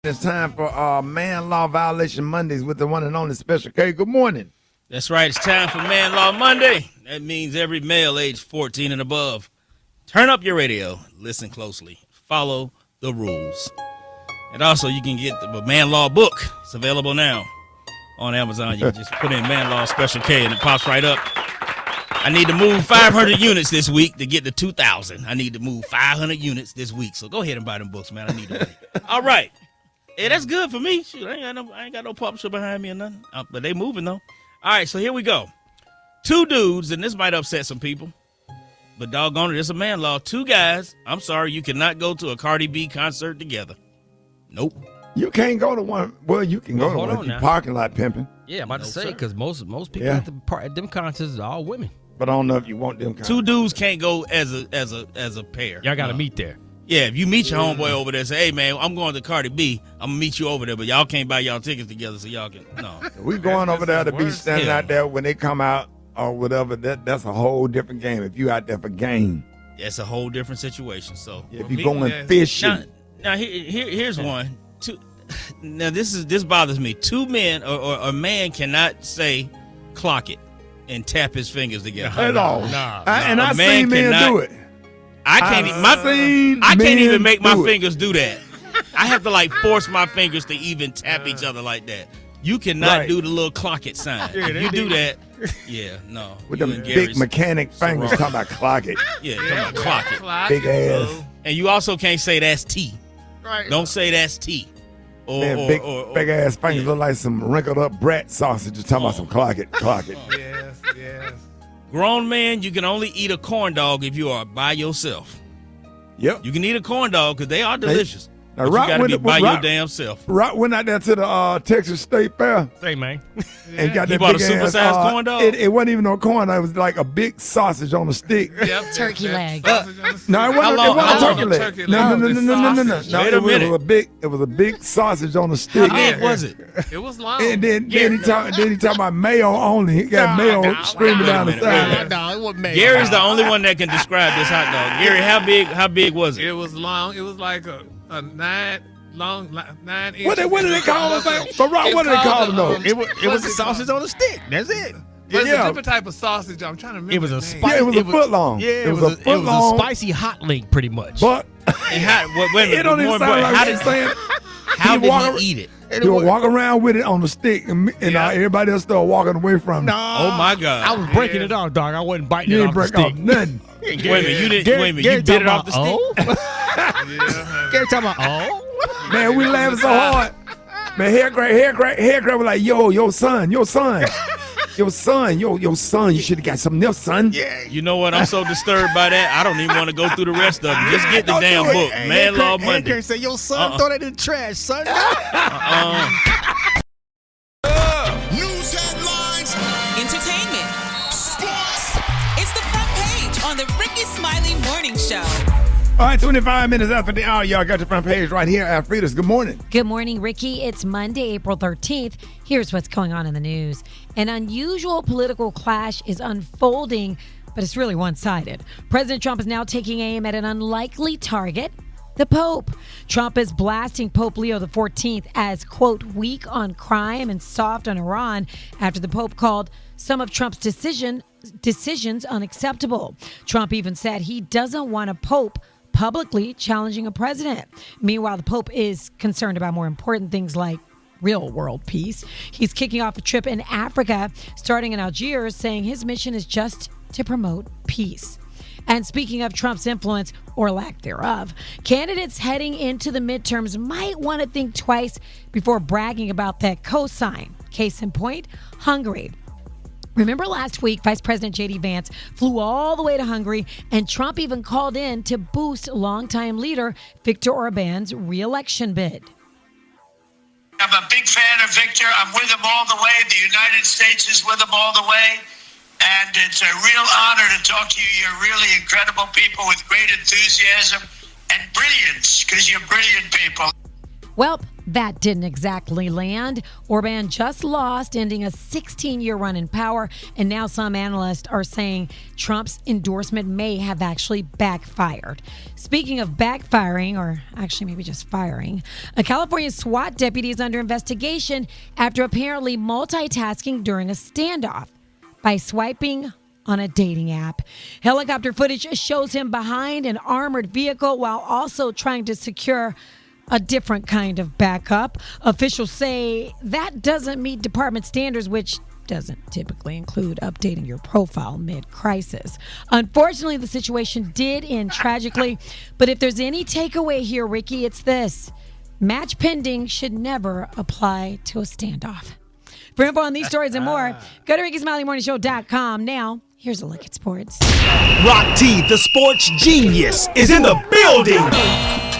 It's time for Man Law Violation Mondays with the one and only Special K. Good morning. That's right. It's time for Man Law Monday. That means every male age 14 and above. Turn up your radio. Listen closely. Follow the rules. And also, you can get the Man Law book. It's available now on Amazon. You can just put in Man Law Special K and it pops right up. I need to move 500 units this week to get to 2,000. I need to move 500 units this week. So go ahead and buy them books, man. I need the money. All right. Hey, that's good for me. Shoot, I ain't got no publisher behind me or nothing. But they moving, though. All right, so here we go. Two dudes, and this might upset some people, but doggone it, it's a man law. Two guys, I'm sorry, you cannot go to a Cardi B concert together. Nope. You can't go to one. Well, you can go to one if you're parking lot pimping. Yeah, I'm about to say, because most people at them concerts are all women. But I don't know if you want them. Two dudes can't go as a pair. Y'all got to meet there. Yeah, if you meet your homeboy over there, say, hey, man, I'm going to Cardi B. I'm going to meet you over there, but y'all can't buy y'all tickets together so y'all can, no. We going over there to be standing out there when they come out or whatever. That's a whole different game. If you out there for game. That's a whole different situation. So if you're going fishing. Now here's one. Now, this bothers me. Two men or a man cannot say clock it and tap his fingers together. At all. And I've seen men do it. I can't even make my fingers do that. I have to force my fingers to even tap each other like that. You cannot do the little clock it sign. If you do that, no. With them big mechanic fingers talking about clock it. Yeah, come on, clock it. Big ass. And you also can't say that's T. Right. Don't say that's T. Big ass fingers look like some wrinkled up Brat sausages talking about some clock it. Yes. Grown man, you can only eat a corn dog if you are by yourself. Yep. You can eat a corn dog because they are delicious. Now, but you got to be by your damn self. Rock went out there to the Texas State Fair. Hey, man. And got he that bought big a supersized corn dog? It wasn't even no corn. It was like a big sausage on a stick. Yep. Turkey leg. No, it wasn't a turkey leg. No. Wait a minute. It was a big sausage on a stick. How big was it? It was long. And then he talking about mayo only. He got mayo streaming down the side. No, it wasn't mayo. Gary's the only one that can describe this hot dog. Gary, how big was it? It was long. It was like a 9 inches. What did they call it? So Rock, what did they call it though? It was a sausage on a stick. That's it. But it's a different type of sausage. I'm trying to remember. It was a spicy. Yeah, it was a foot long. Yeah, it was a spicy hot link, pretty much. But it don't even sound like what you're saying. How did he eat it? He would walk around with it on the stick, and everybody else started walking away from it. Oh my God! I was breaking it off, dog. I wasn't biting it off the stick. You didn't break off nothing. Wait a minute, you bit it off the stick? Gary talking about man, we laughing so hard. Man, hair crack was like, your son, you should have got something else, son. Yeah. You know what? I'm so disturbed by that. I don't even want to go through the rest of them. Just get the damn book, Man Law Monday. Can't say your son throw that in the trash, son. News headlines, entertainment, sports. It's the front page on the Rickey Smiley Morning Show. All right, 25 minutes after the hour, y'all got your front page right here. Alfreda's, good morning. Good morning, Ricky. It's Monday, April 13th. Here's what's going on in the news. An unusual political clash is unfolding, but it's really one-sided. President Trump is now taking aim at an unlikely target, the Pope. Trump is blasting Pope Leo XIV as, quote, weak on crime and soft on Iran after the Pope called some of Trump's decisions unacceptable. Trump even said he doesn't want a Pope publicly challenging a president. Meanwhile, the Pope is concerned about more important things like real world peace. He's kicking off a trip in Africa, starting in Algiers, saying his mission is just to promote peace. And speaking of Trump's influence, or lack thereof, candidates heading into the midterms might want to think twice before bragging about that cosign Case in point, Hungary. Remember last week, Vice President J.D. Vance flew all the way to Hungary, and Trump even called in to boost longtime leader Viktor Orban's re-election bid. I'm a big fan of Victor. I'm with him all the way. The United States is with him all the way. And it's a real honor to talk to you. You're really incredible people with great enthusiasm and brilliance, because you're brilliant people. Well, that didn't exactly land. Orban just lost, ending a 16-year run in power, and now some analysts are saying Trump's endorsement may have actually backfired. Speaking of backfiring, or actually maybe just firing, a California SWAT deputy is under investigation after apparently multitasking during a standoff by swiping on a dating app. Helicopter footage shows him behind an armored vehicle while also trying to secure a different kind of backup. Officials say that doesn't meet department standards, which doesn't typically include updating your profile mid-crisis. Unfortunately, the situation did end tragically, but if there's any takeaway here, Ricky, it's this: match pending should never apply to a standoff. For info on these stories and more, go to RickySmileyMorningShow.com. Now, here's a look at sports. Rock T, the sports genius, is in the building.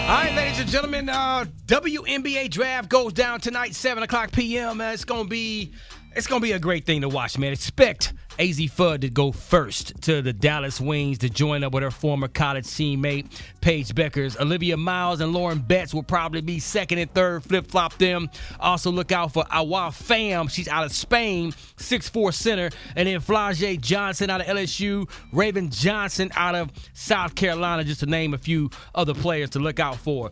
All right, ladies and gentlemen, WNBA draft goes down tonight, 7 o'clock p.m. It's gonna be a great thing to watch, man. Expect AZ Fudd to go first to the Dallas Wings to join up with her former college teammate, Paige Beckers. Olivia Miles and Lauren Betts will probably be second and third, flip-flop them. Also look out for Awa Pham. She's out of Spain, 6'4" center. And then Flau'jae Johnson out of LSU, Raven Johnson out of South Carolina, just to name a few other players to look out for.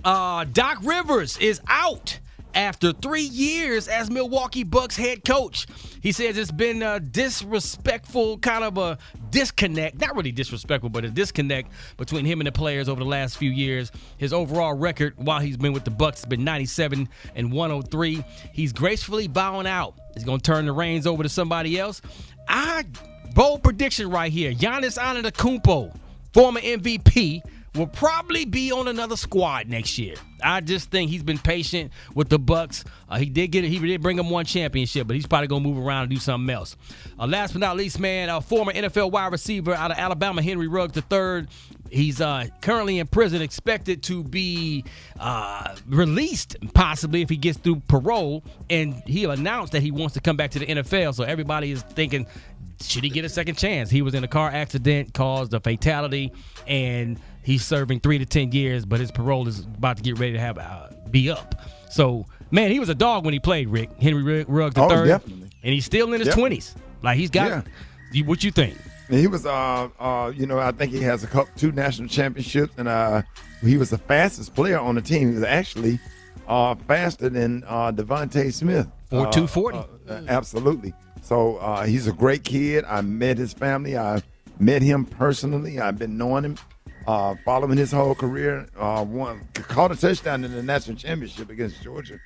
Doc Rivers is out after 3 years as Milwaukee Bucks head coach. He says it's been a disrespectful, kind of a disconnect, not really disrespectful, but a disconnect between him and the players over the last few years. His overall record while he's been with the Bucks has been 97 and 103. He's gracefully bowing out. He's going to turn the reins over to somebody else. Bold prediction right here. Giannis Antetokounmpo, former MVP, will probably be on another squad next year. I just think he's been patient with the Bucks. He did bring them one championship, but he's probably gonna move around and do something else. Last but not least, man, a former NFL wide receiver out of Alabama, Henry Ruggs III. He's currently in prison, expected to be released possibly if he gets through parole, and he announced that he wants to come back to the NFL. So everybody is thinking, should he get a second chance? He was in a car accident, caused a fatality, and he's serving 3 to 10 years, but his parole is about to get ready to be up. So, man, he was a dog when he played, Rick. Henry Ruggs III. Oh, definitely. And he's still in his 20s. Like, he's got it. What you think? He was, I think he has 2 national championships, and he was the fastest player on the team. He was actually faster than Devontae Smith. 4.240. Absolutely. So he's a great kid. I met his family. I met him personally. I've been knowing him, following his whole career. Caught a touchdown in the national championship against Georgia.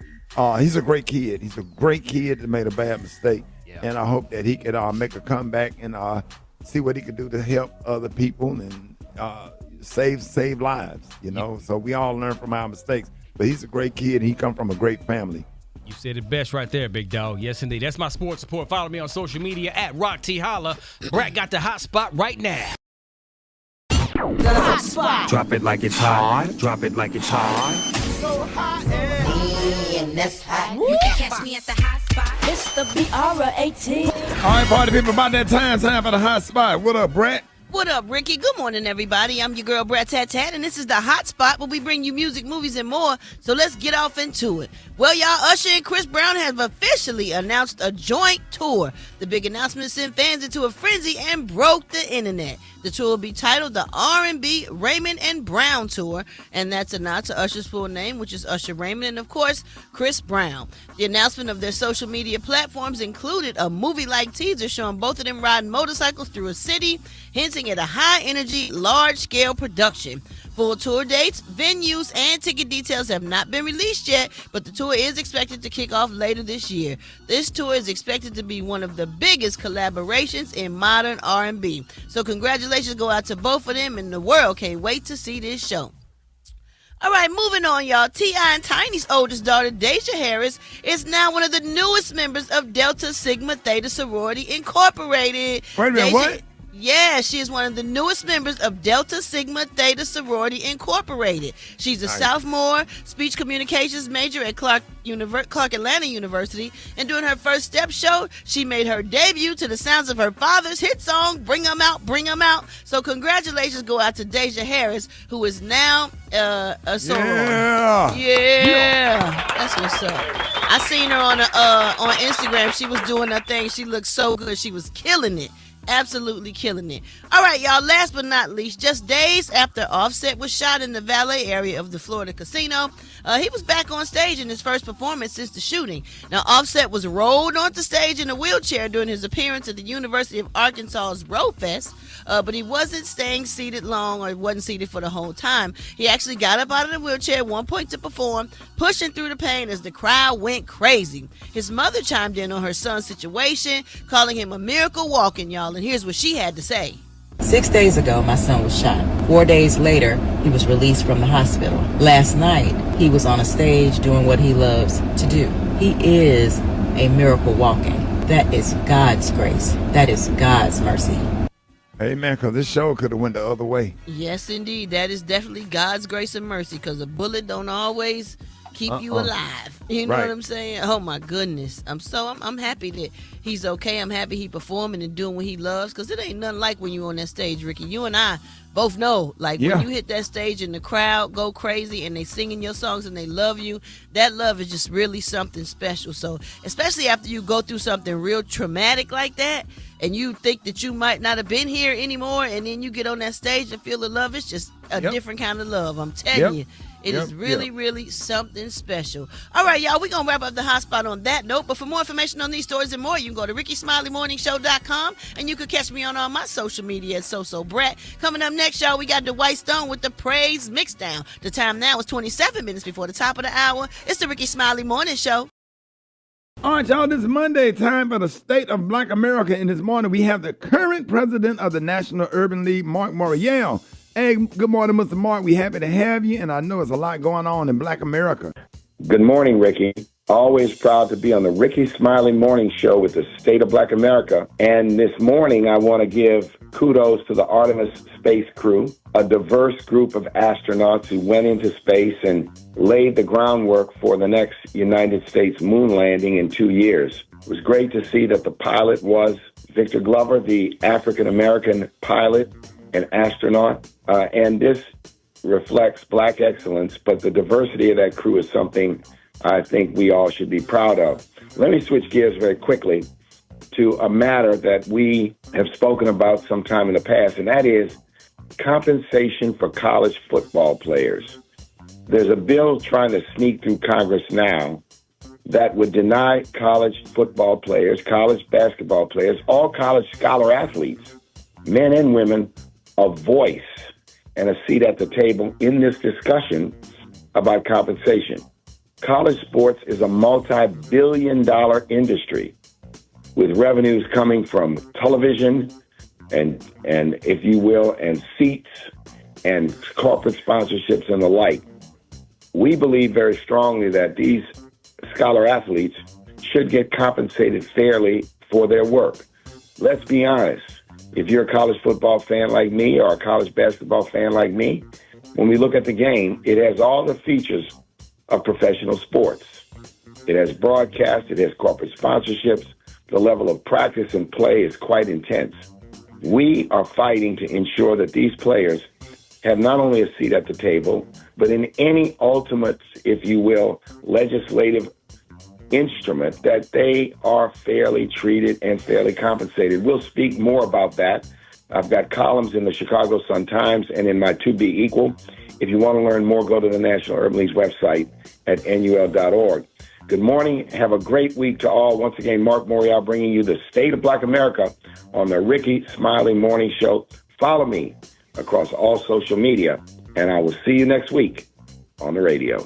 He's a great kid. He's a great kid that made a bad mistake. Yeah. And I hope that he could make a comeback and see what he could do to help other people and save lives, So we all learn from our mistakes. But he's a great kid, and he come from a great family. You said it best right there, big dog. Yes, indeed. That's my sports report. Follow me on social media at Rock T Holla. Brat got the hot spot right now. The hot spot. Drop it like it's hot. Drop it like it's hot. So hot and that's hot. You can catch me at the hot spot. It's the BR18. All right, party people, about that time for the hot spot. What up, Brat? What up, Ricky? Good morning, everybody. I'm your girl, Brat Tat Tat, and this is the Hot Spot where we bring you music, movies, and more. So let's get off into it. Well, y'all, Usher and Chris Brown have officially announced a joint tour. The big announcement sent fans into a frenzy and broke the internet. The tour will be titled the R&B Raymond and Brown Tour, and that's a nod to Usher's full name, which is Usher Raymond, and of course, Chris Brown. The announcement of their social media platforms included a movie-like teaser showing both of them riding motorcycles through a city, hinting at a high-energy, large-scale production. Full tour dates, venues, and ticket details have not been released yet, but the tour is expected to kick off later this year. This tour is expected to be one of the biggest collaborations in modern R&B. So congratulations go out to both of them, and the world can't wait to see this show. All right, moving on, y'all. T.I. and Tiny's oldest daughter, Deja Harris, is now one of the newest members of Delta Sigma Theta Sorority Incorporated. Wait a minute, what? Yeah, she is one of the newest members of Delta Sigma Theta Sorority Incorporated. She's a sophomore, speech communications major at Clark Atlanta University, and during her first step show, she made her debut to the sounds of her father's hit song, Bring 'Em Out, Bring 'Em Out. So congratulations go out to Deja Harris, who is now a soror. Yeah. That's what's up. I seen her on Instagram. She was doing her thing. She looked so good. She was killing it. Absolutely killing it. All right, y'all, last but not least, just days after Offset was shot in the valet area of the Florida casino, he was back on stage in his first performance since the shooting. Now, Offset was rolled onto stage in a wheelchair during his appearance at the University of Arkansas's Road Fest, but he wasn't staying seated long, or he wasn't seated for the whole time. He actually got up out of the wheelchair at one point to perform, pushing through the pain as the crowd went crazy. His mother chimed in on her son's situation, calling him a miracle walking, y'all. And here's what she had to say. 6 days ago, my son was shot. 4 days later, he was released from the hospital. Last night, he was on a stage doing what he loves to do. He is a miracle walking. That is God's grace. That is God's mercy. Amen, because this show could have went the other way. Yes, indeed. That is definitely God's grace and mercy, because a bullet don't always keep you alive. You know what I'm saying? Oh my goodness. I'm happy that he's okay. I'm happy he performing and doing what he loves, because it ain't nothing like when you on that stage, Ricky. You and I both know, like, when you hit that stage and the crowd go crazy and they singing your songs and they love you, that love is just really something special. So especially after you go through something real traumatic like that, and you think that you might not have been here anymore, and then you get on that stage and feel the love, it's just a different kind of love. I'm telling you. It is really, really something special. All right, y'all, we're going to wrap up the hot spot on that note. But for more information on these stories and more, you can go to RickySmileyMorningShow.com, and you can catch me on all my social media at Brat. Coming up next, y'all, we got Dwight Stone with the Praise Mixdown. The time now is 27 minutes before the top of the hour. It's the Rickey Smiley Morning Show. All right, y'all, this is Monday, time for the State of Black America. And this morning, we have the current president of the National Urban League, Marc Morial. Hey, good morning, Mr. Marc. We're happy to have you, and I know there's a lot going on in Black America. Good morning, Ricky. Always proud to be on the Rickey Smiley Morning Show with the State of Black America. And this morning, I want to give kudos to the Artemis space crew, a diverse group of astronauts who went into space and laid the groundwork for the next United States moon landing in 2 years. It was great to see that the pilot was Victor Glover, the African-American pilot and astronaut. And this reflects Black excellence, but the diversity of that crew is something I think we all should be proud of. Let me switch gears very quickly to a matter that we have spoken about sometime in the past, and that is compensation for college football players. There's a bill trying to sneak through Congress now that would deny college football players, college basketball players, all college scholar athletes, men and women, a voice and a seat at the table in this discussion about compensation. College sports is a multi-billion-dollar industry with revenues coming from television and if you will, and seats and corporate sponsorships and the like. We believe very strongly that these scholar athletes should get compensated fairly for their work. Let's be honest. If you're a college football fan like me or a college basketball fan like me, when we look at the game, it has all the features of professional sports. It has broadcast, it has corporate sponsorships. The level of practice and play is quite intense. We are fighting to ensure that these players have not only a seat at the table, but in any ultimate, if you will, legislative instrument, that they are fairly treated and fairly compensated. We'll speak more about that. I've got columns in the Chicago Sun-Times and in my To Be Equal. If you want to learn more, go to the National Urban League's website at nul.org. Good morning. Have a great week to all. Once again, Marc Morial bringing you the State of Black America on the Rickey Smiley Morning Show. Follow me across all social media, and I will see you next week on the radio.